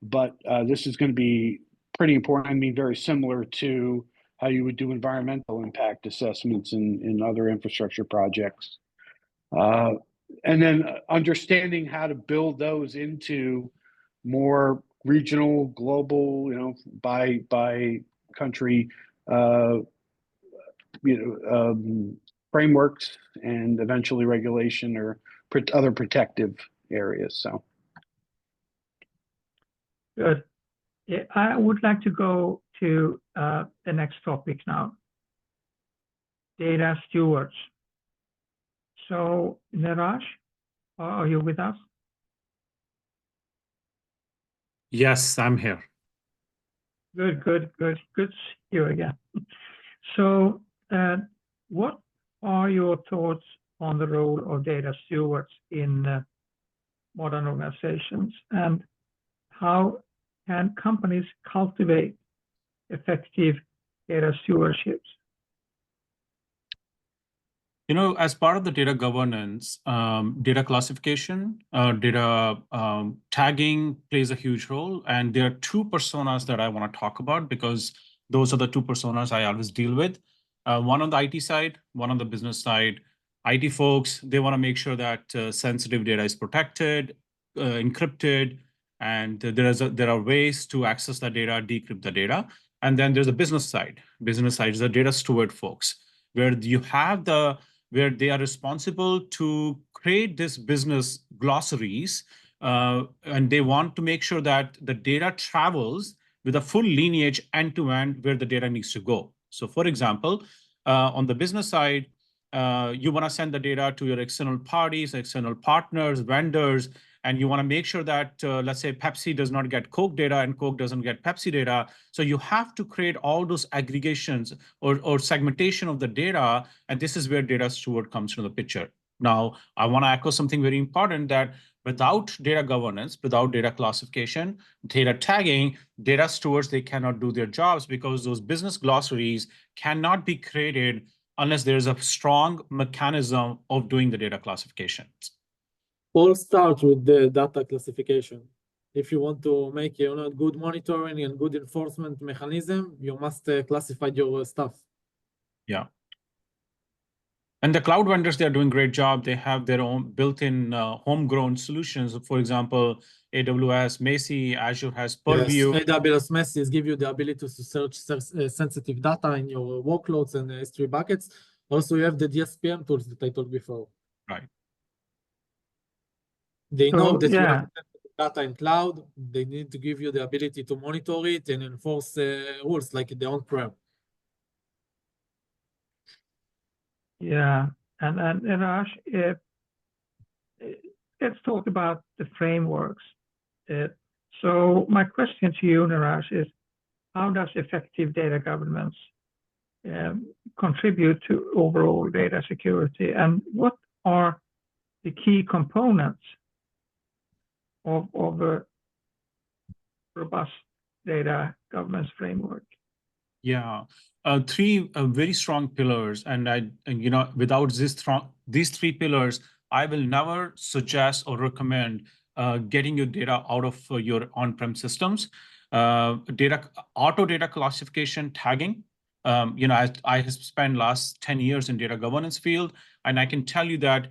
but this is going to be pretty important. I mean, very similar to how you would do environmental impact assessments in other infrastructure projects. And then understanding how to build those into more regional, global, by country, frameworks, and eventually regulation or other protective areas. So. Good. Yeah, I would like to go to the next topic now. Data stewards. So, Neeraj, are you with us? Yes, I'm here. Good to see you again. So, what are your thoughts on the role of data stewards in modern organizations, and how can companies cultivate effective data stewardships? As part of the data governance, data classification, data tagging plays a huge role. And there are two personas that I want to talk about because those are the two personas I always deal with. One on the IT side, one on the business side. IT folks, they want to make sure that sensitive data is protected, encrypted, and there are ways to access the data, decrypt the data. And then there's the business side. Business side is the data steward folks, where where they are responsible to create this business glossaries, and they want to make sure that the data travels with a full lineage end-to-end where the data needs to go. So for example, on the business side, you want to send the data to your external parties, external partners, vendors, and you want to make sure that, let's say, Pepsi does not get Coke data and Coke doesn't get Pepsi data. So you have to create all those aggregations or segmentation of the data, and this is where data steward comes into the picture. Now, I want to echo something very important, that without data governance, without data classification, data tagging, data stewards, they cannot do their jobs because those business glossaries cannot be created unless there's a strong mechanism of doing the data classifications. All starts with the data classification. If you want to make good monitoring and good enforcement mechanism, you must classify your stuff. Yeah. And the cloud vendors, they're doing a great job. They have their own built-in homegrown solutions. For example, AWS, Macy, Azure has Purview. Yes, AWS Macy give you the ability to search sensitive data in your workloads and S3 buckets. Also, you have the DSPM tools that I told before. Right. They know that you have data in cloud. They need to give you the ability to monitor it and enforce rules like the on-prem. Yeah, and Raj, let's talk about the frameworks. So my question to you, Neeraj, is how does effective data governance contribute to overall data security, and what are the key components of a robust data governance framework? Yeah, three very strong pillars, and without these three pillars, I will never suggest or recommend getting your data out of your on-prem systems. Auto data classification tagging. I have spent last 10 years in data governance field, and I can tell you that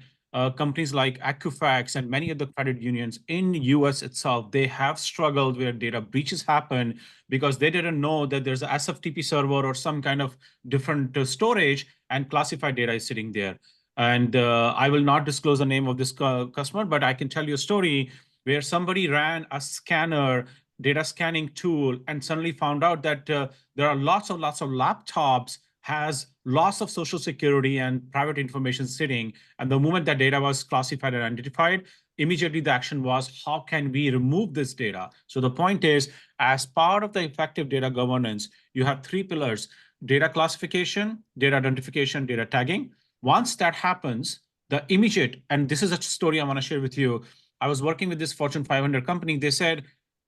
companies like Equifax and many other credit unions in US itself, they have struggled where data breaches happen because they didn't know that there's a SFTP server or some kind of different storage, and classified data is sitting there. And I will not disclose the name of this customer, but I can tell you a story where somebody ran a scanner, data scanning tool, and suddenly found out that there are lots of laptops has lots of social security and private information sitting. And the moment that data was classified and identified, immediately the action was, how can we remove this data? So the point is, as part of the effective data governance, you have 3 pillars: data classification, data identification, data tagging. Once that happens, the immediate, and this is a story I want to share with you. I was working with this Fortune 500 company. They said,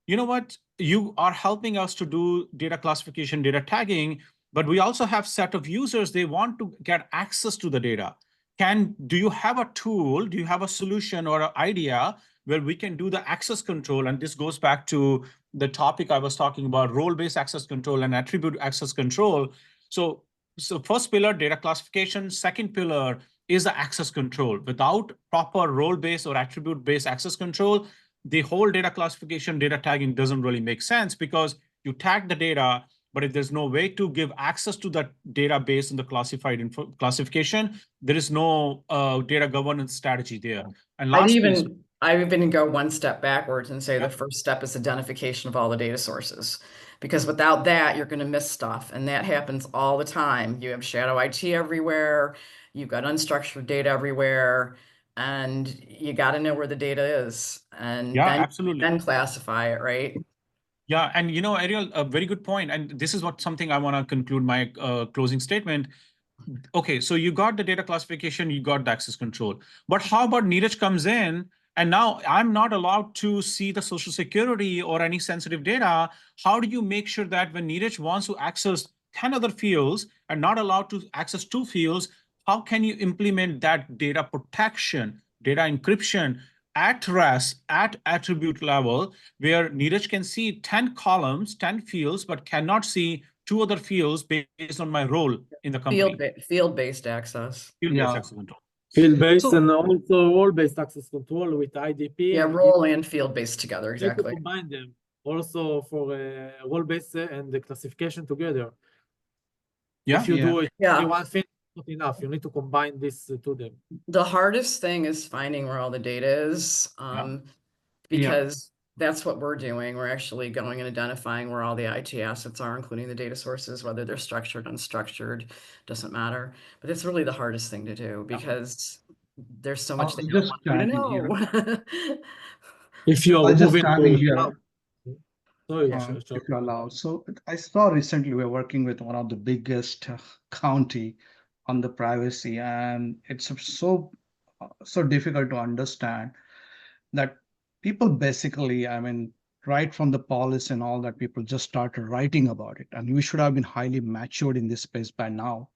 you know what, you are helping us to do data classification, data tagging, but we also have set of users, they want to get access to the data. Do you have a tool, do you have a solution or an idea where we can do the access control? And this goes back to the topic I was talking about, role-based access control and attribute access control. So first pillar, data classification. Second pillar is the access control. Without proper role-based or attribute-based access control, the whole data classification, data tagging doesn't really make sense, because you tag the data, but if there's no way to give access to that database in the classified classification, there is no data governance strategy there. And last I even go one step backwards and say the first step is identification of all the data sources, because without that, you're going to miss stuff. And that happens all the time. You have shadow IT everywhere. You've got unstructured data everywhere. And you got to know where the data is, and then classify it, right? Yeah, and Ariel, a very good point. And this is something I want to conclude my closing statement. Okay, so you got the data classification, you got the access control. But how about Neeraj comes in, and now I'm not allowed to see the social security or any sensitive data? How do you make sure that when Neeraj wants to access 10 other fields and not allowed to access 2 fields, how can you implement that data protection, data encryption at rest, at attribute level, where Neeraj can see 10 columns, 10 fields, but cannot see 2 other fields based on my role in the company? Field-based access. Field-based access control. Field-based and also role-based access control with IDP. Yeah, role and field-based together, exactly. You combine them also for role-based and the classification together. Yeah. If you do it, one thing not enough. You need to combine this to them. The hardest thing is finding where all the data is, because that's what we're doing. We're actually going and identifying where all the IT assets are, including the data sources, whether they're structured, unstructured, doesn't matter. But it's really the hardest thing to do, because there's so much that you don't want you to know. If you're moving to if you allow. So I saw recently we're working with one of the biggest county on the privacy, and it's so difficult to understand that people basically, right from the policy and all that, people just started writing about it. And we should have been highly matured in this space by now,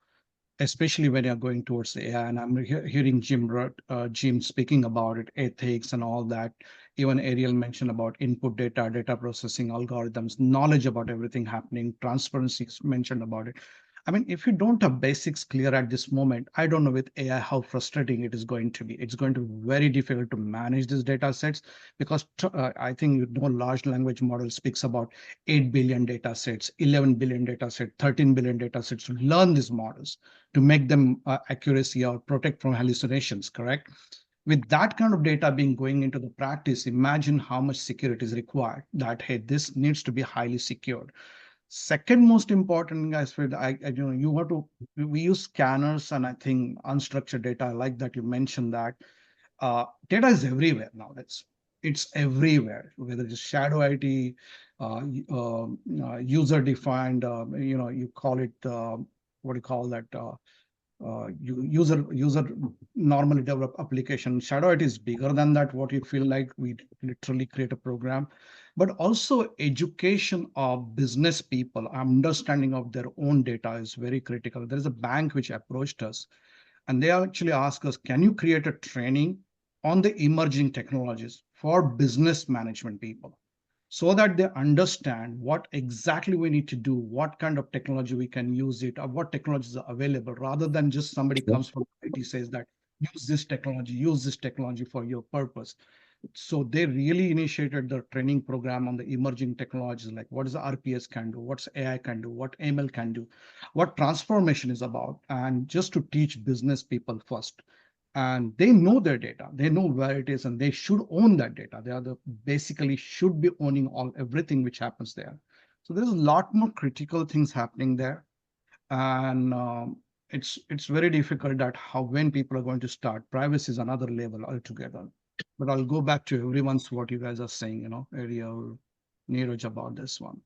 especially when you're going towards the AI. And I'm hearing Jim speaking about it, ethics and all that. Even Ariel mentioned about input data, data processing algorithms, knowledge about everything happening, transparency is mentioned about it. If you don't have basics clear at this moment, I don't know with AI how frustrating it is going to be. It's going to be very difficult to manage these data sets, because I think large language model speaks about 8 billion data sets, 11 billion data sets, 13 billion data sets to learn these models, to make them accuracy or protect from hallucinations, correct? With that kind of data being going into the practice, imagine how much security is required, that, hey, this needs to be highly secured. Second most important, guys, we use scanners, and I think unstructured data. I like that you mentioned that. Data is everywhere now. It's everywhere, whether it's shadow IT, user-defined, you call it, what do you call that? User normally develop application. Shadow IT is bigger than that. What you feel like we literally create a program, but also education of business people, understanding of their own data is very critical. There is a bank which approached us, And they actually ask us, can you create a training on the emerging technologies for business management people, so that they understand what exactly we need to do, what kind of technology we can use it, or what technologies are available, rather than just somebody comes from IT says that use this technology for your purpose. So they really initiated the training program on the emerging technologies, like what is the RPS can do, what's AI can do, what ML can do, what transformation is about, and just to teach business people first. And they know their data, they know where it is, and they should own that data. They are basically should be owning everything which happens there. So there's a lot more critical things happening there. And it's very difficult that when people are going to start. Privacy is another level altogether. But I'll go back to everyone's what you guys are saying, Ariel, Neeraj, about this one.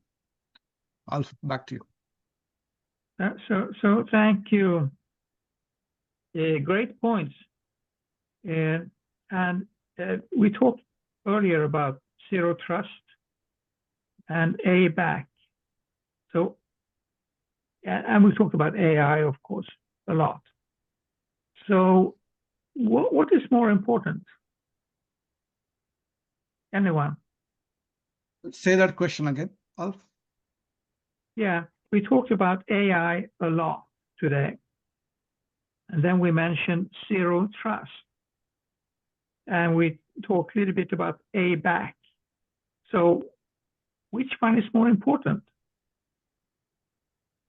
Back to you. So thank you. Great points. And we talked earlier about zero trust and A-back. So, and we talked about AI, of course, a lot. So what is more important? Anyone? Say that question again, Ulf. Yeah, we talked about AI a lot today. And then we mentioned zero trust. And we talked a little bit about A-back. So which one is more important?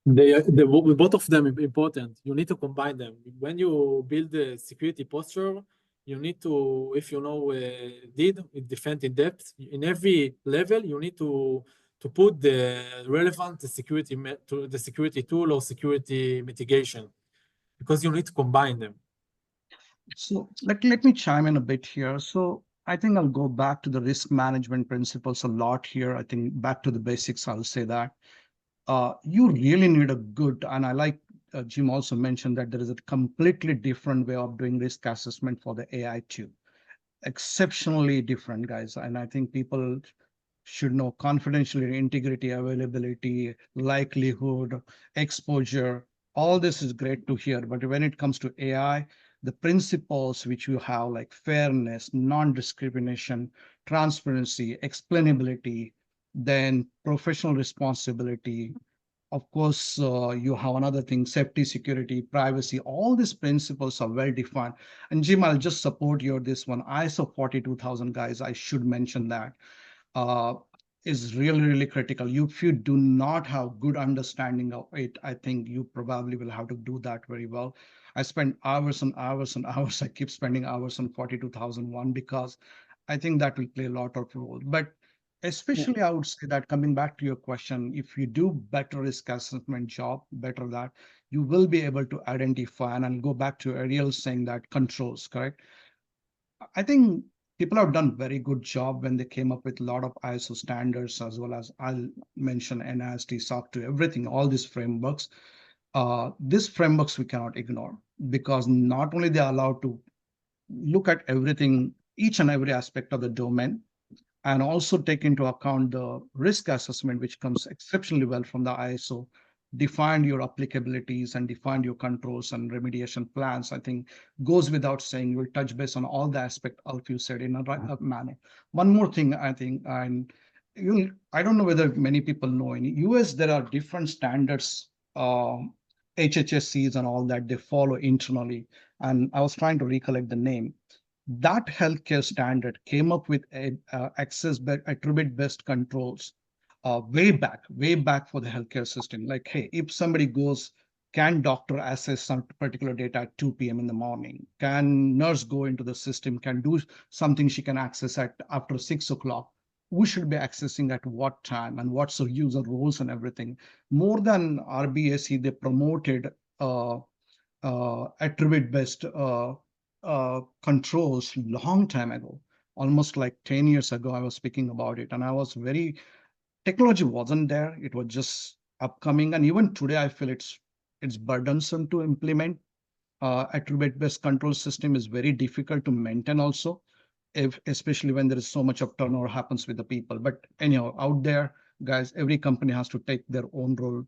Both of them are important. You need to combine them. When you build the security posture, you need to, if you know defend in depth, in every level, you need to put the relevant security tool or security mitigation, because you need to combine them. So let me chime in a bit here. So I think I'll go back to the risk management principles a lot here. I think back to the basics, I'll say that. You really need a good, and I like Jim also mentioned that there is a completely different way of doing risk assessment for the AI too. Exceptionally different, guys. And I think people should know confidentiality, integrity, availability, likelihood, exposure. All this is great to hear. But when it comes to AI, the principles which you have, like fairness, non-discrimination, transparency, explainability, then professional responsibility. Of course, you have another thing, safety, security, privacy. All these principles are well defined. And Jim, I'll just support you on this one. ISO 42000, guys, I should mention that, is really, really critical. If you do not have good understanding of it, I think you probably will have to do that very well. I spend hours and hours and hours. I keep spending hours on 42001 because I think that will play a lot of role. But especially, I would say that, coming back to your question, if you do better risk assessment job, better that, you will be able to identify, and I'll go back to Ariel saying that controls, correct? I think people have done very good job when they came up with a lot of ISO standards, as well as I'll mention NIST, SOC 2, everything, all these frameworks. These frameworks we cannot ignore, because not only they are allowed to look at everything, each and every aspect of the domain, and also take into account the risk assessment, which comes exceptionally well from the ISO, define your applicabilities and define your controls and remediation plans. I think goes without saying. We'll touch base on all the aspect Ulf you said in a right manner. One more thing, I think, and I don't know whether many people know, in US there are different standards, HHSCs and all that they follow internally. And I was trying to recollect the name. That healthcare standard came up with attribute-based controls way back for the healthcare system. Like, hey, if somebody goes, can doctor access some particular data at 2 p.m. in the morning? Can nurse go into the system, can do something she can access at after 6 o'clock? Who should be accessing at what time, and what's the user roles and everything? More than RBAC, they promoted attribute-based controls long time ago, almost like 10 years ago. I was speaking about it, and I was technology wasn't there. It was just upcoming. And even today, I feel it's burdensome to implement. Attribute-based control system is very difficult to maintain also, especially when there is so much of turnover happens with the people. But anyhow, out there, guys, every company has to take their own role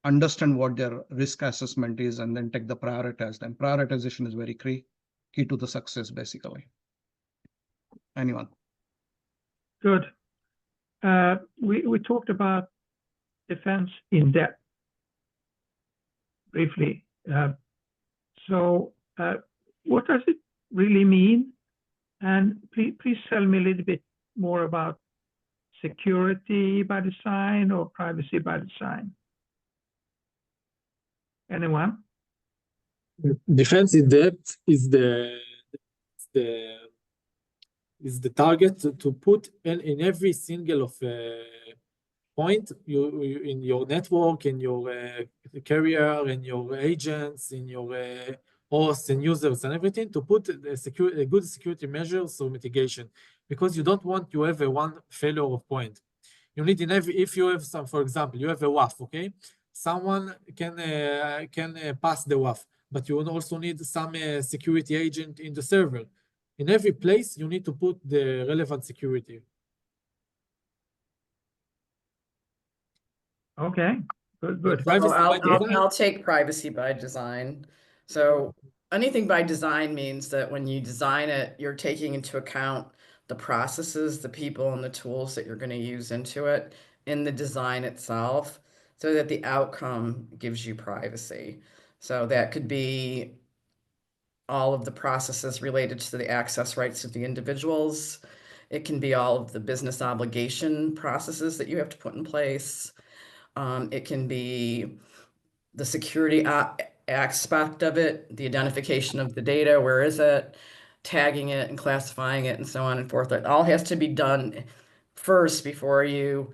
understand what their risk assessment is, and then take the prioritize them. Prioritization is very key to the success, basically. Anyone? Good. We talked about defense in depth briefly. So what does it really mean? And please tell me a little bit more about security by design or privacy by design. Anyone? Defense in depth is the target to put in every single of point you in your network, in your carrier, in your agents, in your hosts and users and everything, to put a good security measures or mitigation, because you don't want to have a one failure of point. You need in every, if you have some, for example, you have a WAF, okay? Someone can pass the WAF, but you also need some security agent in the server. In every place, you need to put the relevant security. Okay, good. So I'll take privacy by design. So anything by design means that when you design it, you're taking into account the processes, the people, and the tools that you're going to use into it in the design itself, so that the outcome gives you privacy. So that could be all of the processes related to the access rights of the individuals. It can be all of the business obligation processes that you have to put in place. It can be the security aspect of it, the identification of the data, where is it, tagging it and classifying it, and so on and forth. It all has to be done first before you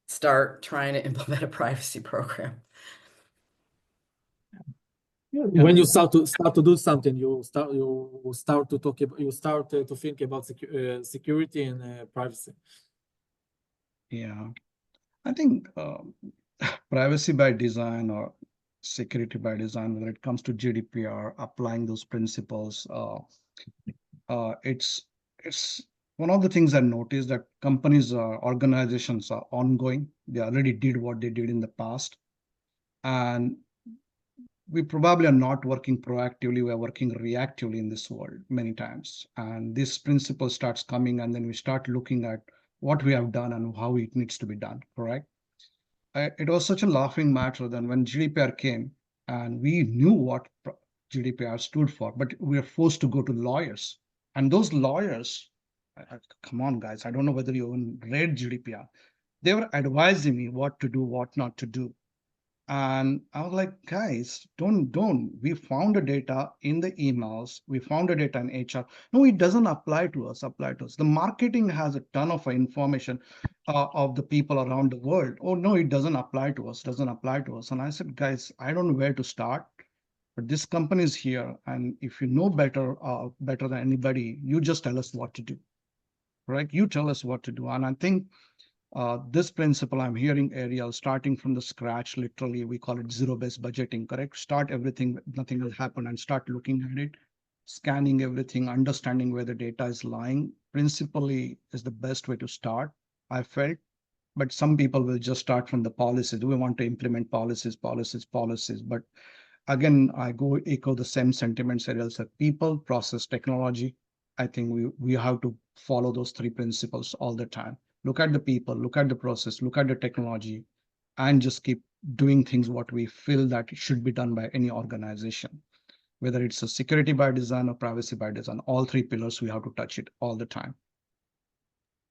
start trying to implement a privacy program. When you start to do something, you start to talk about, you start to think about security and privacy. Yeah, I think privacy by design or security by design, whether it comes to GDPR, applying those principles, it's one of the things I noticed, that companies, organizations are ongoing. They already did what they did in the past, and we probably are not working proactively. We are working reactively in this world many times. And this principle starts coming, and then we start looking at what we have done and how it needs to be done, correct? It was such a laughing matter that when GDPR came, and we knew what GDPR stood for, but we were forced to go to lawyers. And those lawyers, come on, guys, I don't know whether you even read GDPR. They were advising me what to do, what not to do. And I was like, guys, don't. We found the data in the emails. We found the data in HR. No, it doesn't apply to us. The marketing has a ton of information of the people around the world. Oh, no, it doesn't apply to us. And I said, guys, I don't know where to start, but this company is here. And if you know better than anybody, you just tell us what to do, right? You tell us what to do. And I think this principle, I'm hearing Ariel, starting from the scratch, literally, we call it zero-based budgeting, correct? Start everything, nothing will happen, and start looking at it, scanning everything, understanding where the data is lying, principally is the best way to start, I felt. But some people will just start from the policies. We want to implement policies. But again, I go echo the same sentiments Ariel said: people, process, technology. I think we have to follow those three principles all the time. Look at the people, look at the process, look at the technology, and just keep doing things what we feel that should be done by any organization. Whether it's a security by design or privacy by design, all three pillars, we have to touch it all the time.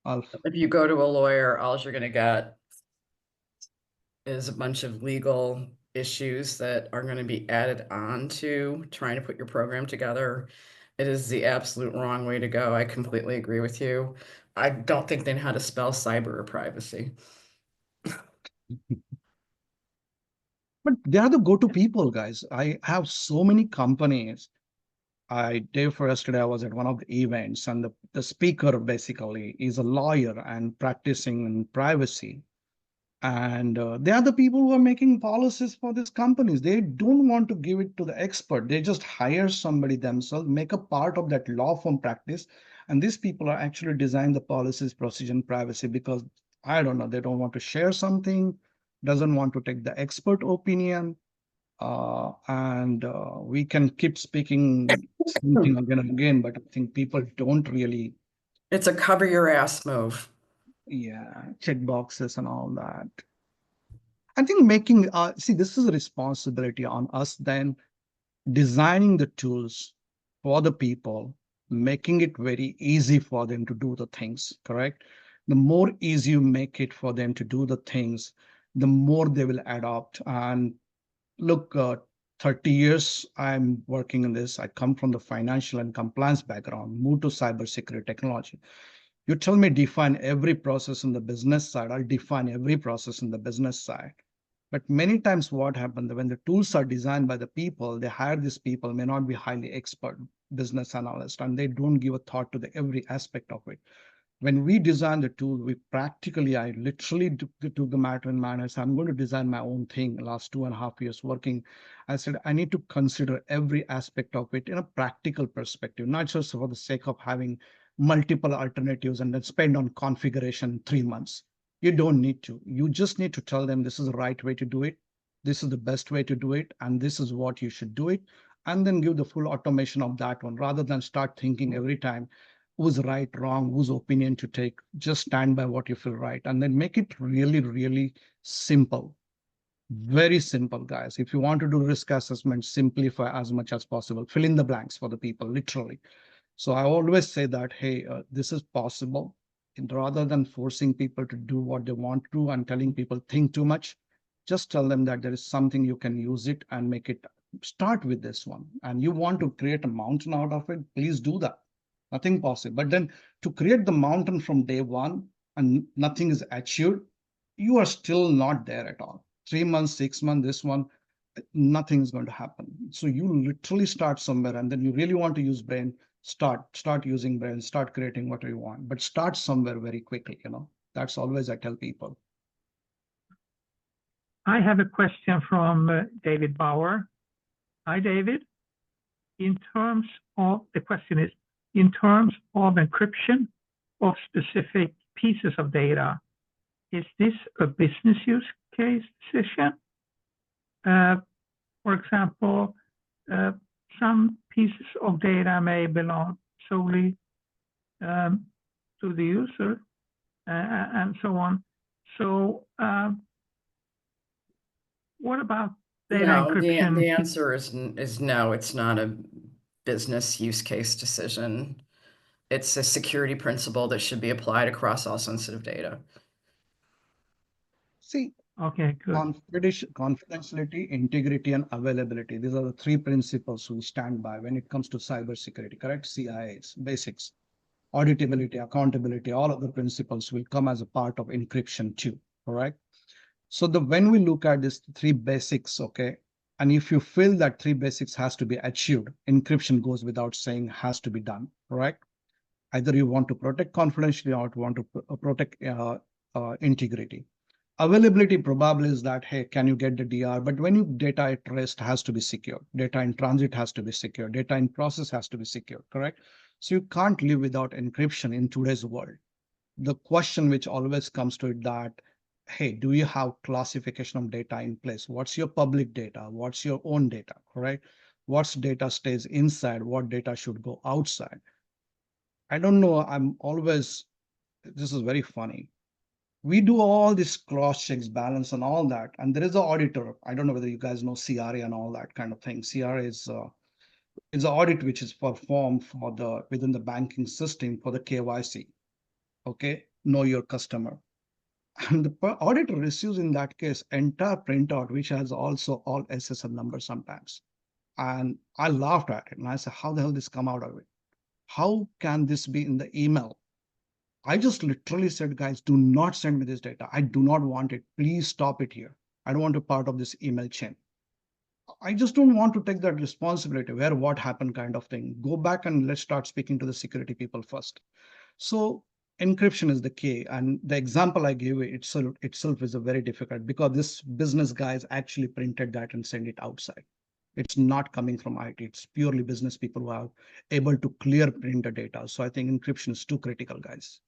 If you go to a lawyer, all you're going to get is a bunch of legal issues that are going to be added on to trying to put your program together. It is the absolute wrong way to go. I completely agree with you. I don't think they know how to spell cyber or privacy. But they are the go-to people, guys. I have so many companies. Day for yesterday, I was at one of the events, and the speaker basically is a lawyer and practicing in privacy. And they are the people who are making policies for these companies. They don't want to give it to the expert. They just hire somebody themselves, make a part of that law firm practice. And these people are actually designing the policies, procedure, and privacy, because, I don't know, they don't want to share something. doesn't want to take the expert opinion. We can keep speaking something again and again, but I think people don't really. It's a cover your ass move. Yeah, check boxes and all that. I think making, see, this is a responsibility on us then, designing the tools for the people, making it very easy for them to do the things, correct? The more easy you make it for them to do the things, the more they will adopt. And look, 30 years I'm working in this. I come from the financial and compliance background, moved to cybersecurity technology. You tell me define every process in the business side, I'll define every process in the business side. But many times what happens when the tools are designed by the people, they hire these people, may not be highly expert business analysts, and they don't give a thought to the every aspect of it. When we design the tool, I literally took the matter in mind. I said, I'm going to design my own thing. Last 2.5 years working, I said, I need to consider every aspect of it in a practical perspective, not just for the sake of having multiple alternatives and then spend on configuration 3 months. You don't need to. You just need to tell them this is the right way to do it. This is the best way to do it. And this is what you should do it. And then give the full automation of that one rather than start thinking every time who's right, wrong, whose opinion to take. Just stand by what you feel right. And then make it really, really simple. Very simple, guys. If you want to do risk assessment, simplify as much as possible. Fill in the blanks for the people, literally. So I always say that, hey, this is possible. And rather than forcing people to do what they want to and telling people think too much, just tell them that there is something you can use it and make it. Start with this one. And you want to create a mountain out of it, please do that. Nothing possible. But then to create the mountain from day one and nothing is achieved, you are still not there at all. 3 months, 6 months, this one, nothing is going to happen. So you literally start somewhere, and then you really want to use brain, start using brain, start creating what you want, but start somewhere very quickly. That's always I tell people. I have a question from David Bauer. Hi, David. The question is, in terms of encryption of specific pieces of data, is this a business use case decision? For example, some pieces of data may belong solely to the user and so on. So what about data encryption? The answer is no, it's not a business use case decision. It's a security principle that should be applied across all sensitive data. See, okay, good. Confidentiality, integrity, and availability. These are the 3 principles we stand by when it comes to cybersecurity, correct? CIAs, basics, auditability, accountability, all of the principles will come as a part of encryption too, correct? So when we look at these 3 basics, okay, and if you feel that 3 basics has to be achieved, encryption goes without saying has to be done, correct? Either you want to protect confidentiality or you want to protect integrity. Availability probably is that, hey, can you get the DR? But when you data at rest has to be secure, data in transit has to be secure, data in process has to be secure, correct? So you can't live without encryption in today's world. The question which always comes to it that, hey, do you have classification of data in place? What's your public data? What's your own data, correct? What's data stays inside? What data should go outside? I don't know. This is very funny. We do all this cross checks, balance and all that. And there is an auditor. I don't know whether you guys know CRA and all that kind of thing. CRA is an audit which is performed within the banking system for the KYC. Okay, know your customer. And the auditor receives in that case entire printout, which has also all SSN numbers sometimes. And I laughed at it and I said, how the hell this come out of it? How can this be in the email? I just literally said, guys, do not send me this data. I do not want it. Please stop it here. I don't want to be part of this email chain. I just don't want to take that responsibility where what happened kind of thing. Go back and let's start speaking to the security people first. So encryption is the key. And the example I gave itself is a very difficult because this business guys actually printed that and sent it outside. It's not coming from IT. It's purely business people who are able to clear print the data. So I think encryption is too critical, guys.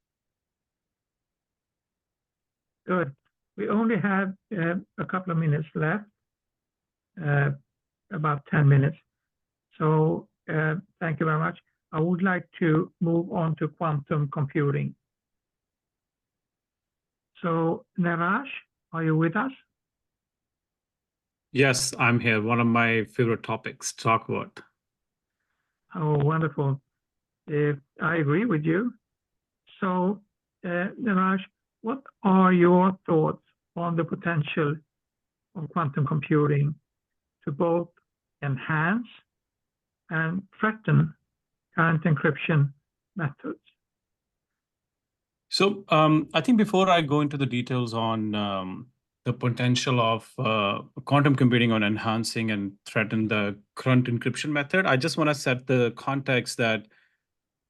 Good. We only have a couple of minutes left, about 10 minutes. So thank you very much. I would like to move on to quantum computing. So Neeraj, are you with us? Yes, I'm here. One of my favorite topics to talk about. Oh, wonderful. I agree with you. So Neeraj, what are your thoughts on the potential of quantum computing to both enhance and threaten current encryption methods? So I think before I go into the details on the potential of quantum computing on enhancing and threaten the current encryption method, I just want to set the context that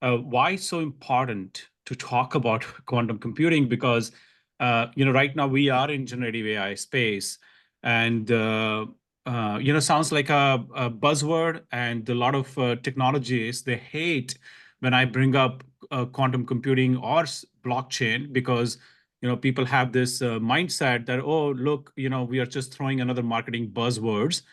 why it's so important to talk about quantum computing, because right now we are in generative AI space, and sounds like a buzzword, and a lot of technologies, they hate when I bring up quantum computing or blockchain, because people have this mindset that, oh, look, we are just throwing another marketing buzzwords.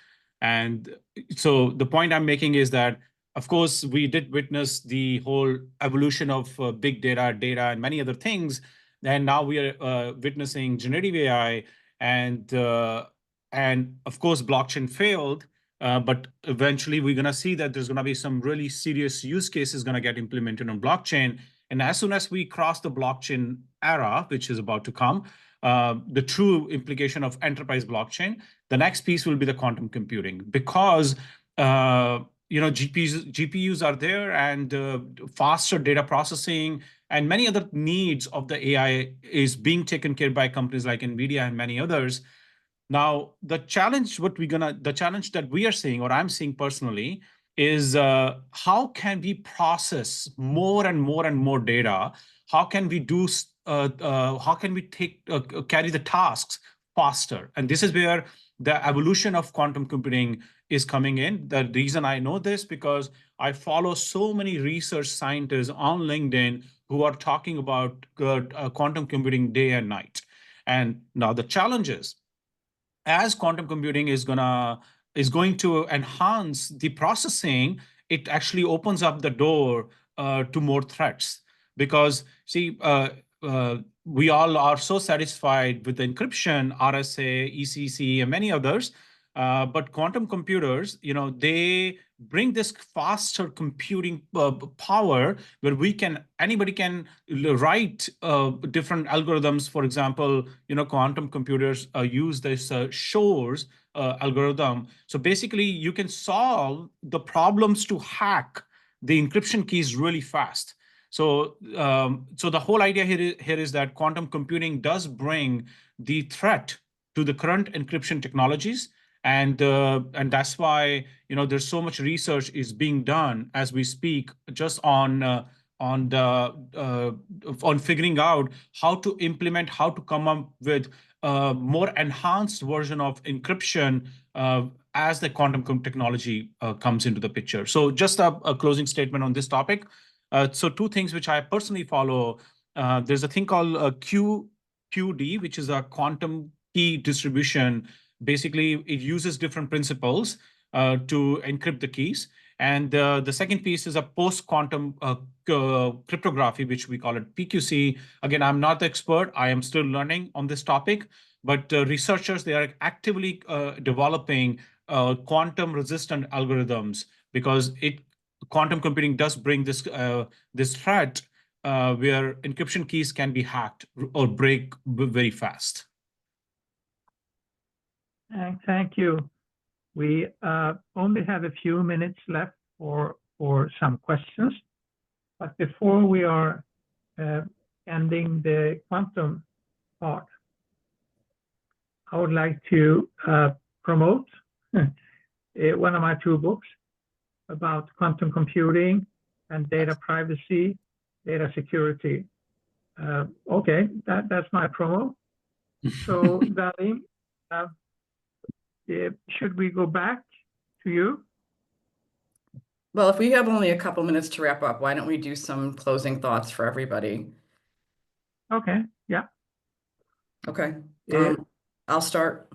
And so the point I'm making is that, of course, we did witness the whole evolution of big data, and many other things. And now we are witnessing generative AI, and of course, blockchain failed. But eventually, we're going to see that there's going to be some really serious use cases going to get implemented on blockchain. And as soon as we cross the blockchain era, which is about to come, the true implication of enterprise blockchain, the next piece will be the quantum computing, because GPUs are there, and faster data processing and many other needs of the AI is being taken care by companies like NVIDIA and many others. Now, the challenge that we are seeing, or I'm seeing personally, is how can we process more and more and more data? How can we carry the tasks faster? And this is where the evolution of quantum computing is coming in. The reason I know this, because I follow so many research scientists on LinkedIn who are talking about quantum computing day and night. And now the challenge is, as quantum computing is going to enhance the processing, it actually opens up the door to more threats. Because see, we all are so satisfied with the encryption, RSA, ECC, and many others. But quantum computers, they bring this faster computing power, where anybody can write different algorithms. For example, quantum computers use this Shor's algorithm. So basically, you can solve the problems to hack the encryption keys really fast. So, so the whole idea here is that quantum computing does bring the threat to the current encryption technologies, and that's why there's so much research is being done as we speak, just on figuring out how to implement, how to come up with a more enhanced version of encryption as the quantum technology comes into the picture. So just a closing statement on this topic. So two things which I personally follow. There's a thing called QD, which is a quantum key distribution. Basically, it uses different principles to encrypt the keys. And the second piece is a post-quantum cryptography, which we call it PQC. Again, I'm not the expert. I am still learning on this topic. But researchers, they are actively developing quantum-resistant algorithms, because quantum computing does bring this threat where encryption keys can be hacked or break very fast. Thank you. We only have a few minutes left for some questions. But before we are ending the quantum part, I would like to promote one of my two books about quantum computing and data privacy, data security. Okay, that's my promo. So, Dalim, should we go back to you? Well, if we have only a couple minutes to wrap up, why don't we do some closing thoughts for everybody? Okay, yeah. Okay. I'll start.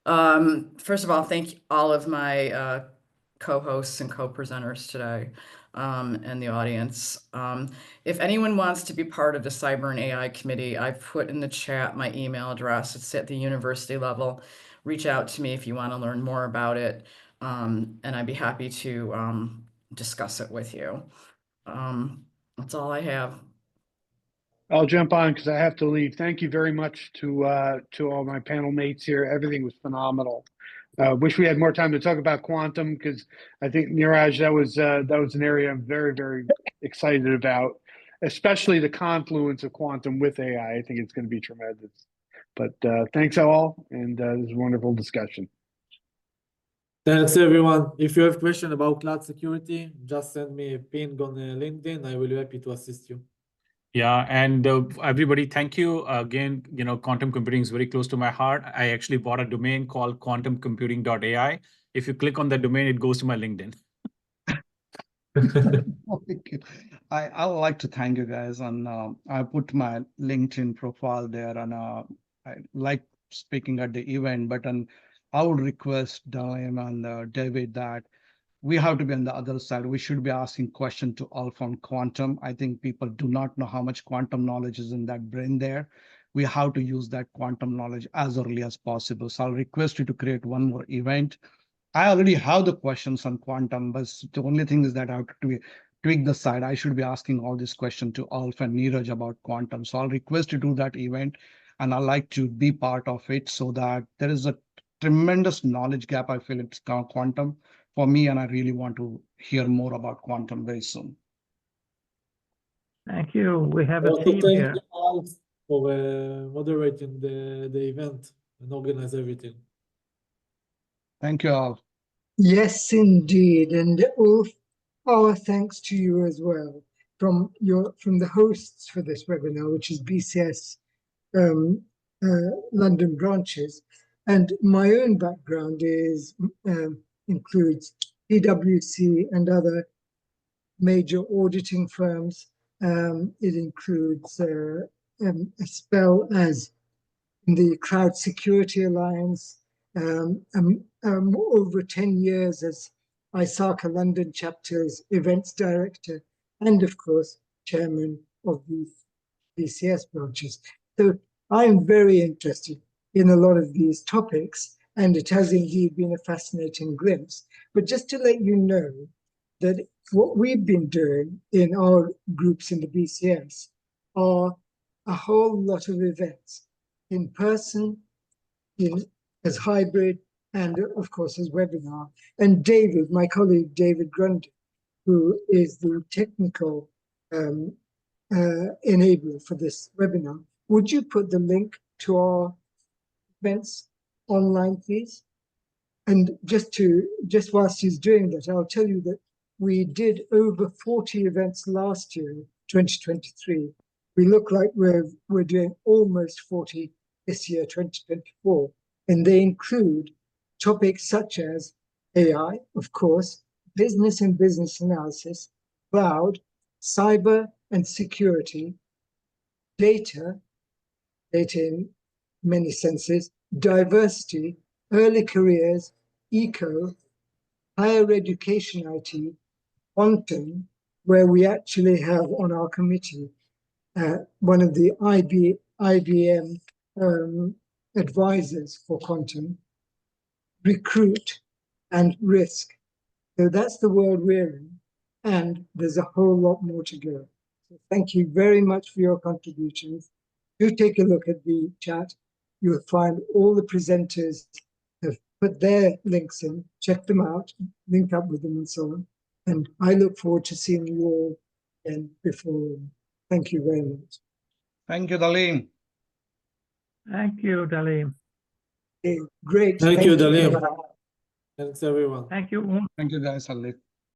First of all, thank all of my co-hosts and co-presenters today, and the audience. If anyone wants to be part of the Cyber and AI Committee, I've put in the chat my email address. It's at the university level. Reach out to me if you want to learn more about it, and I'd be happy to discuss it with you. That's all I have. I'll jump on because I have to leave. Thank you very much to all my panel mates here. Everything was phenomenal. Wish we had more time to talk about quantum because I think Neeraj, that was an area I'm very, very excited about, especially the confluence of quantum with AI. I think it's going to be tremendous. But thanks all, and this is a wonderful discussion. Thanks, everyone. If you have questions about cloud security, just send me a ping on LinkedIn. I will be happy to assist you. Yeah, and everybody, thank you again. You know, quantum computing is very close to my heart. I actually bought a domain called quantumcomputing.ai. If you click on that domain, it goes to my LinkedIn. Thank you. I would like to thank you guys, and I put my LinkedIn profile there, and I like speaking at the event, but I would request Dalim and David that we have to be on the other side. We should be asking questions to Ulf on quantum. I think people do not know how much quantum knowledge is in that brain there. We have to use that quantum knowledge as early as possible. So I'll request you to create one more event. I already have the questions on quantum, but the only thing is that I have to tweak the side. I should be asking all these questions to Ulf and Neeraj about quantum. So I'll request you to do that event, and I'd like to be part of it so that there is a tremendous knowledge gap. I feel it's quantum for me, and I really want to hear more about quantum very soon. Thank you. We have a Also, team thank here. you all for moderating the event and organize everything. Thank you all. Yes, indeed. And Ulf, our thanks to you as well from the hosts for this webinar, which is BCS London branches. And my own background includes PwC and other major auditing firms. It includes a spell as in the Cloud Security Alliance, over 10 years as ISACA London chapter's events director, and of course, chairman of the BCS branches. So I'm very interested in a lot of these topics, and it has indeed been a fascinating glimpse. But just to let you know that what we've been doing in our groups in the BCS are a whole lot of events in person, as hybrid, and of course as webinar. And David, my colleague David Grundy, who is the technical enabler for this webinar, would you put the link to our events online, please? And just whilst he's doing that, I'll tell you that we did over 40 events last year, 2023. We look like we're doing almost 40 this year, 2024, and they include topics such as AI, of course, business and business analysis, cloud, cyber and security, data in many senses, diversity, early careers, eco, higher education IT, quantum, where we actually have on our committee one of the IBM advisors for quantum, recruit, and risk. So that's the world we're in, and there's a whole lot more to go. So thank you very much for your contributions. Do take a look at the chat. You'll find all the presenters have put their links in, check them out, link up with them and so on. And I look forward to seeing you all again before. Thank you very much. Thank you, Dalim. Thank you, Dalim. Okay, great. Thank you, Dalim. Thanks, everyone. Thank you all. Thank you, guys.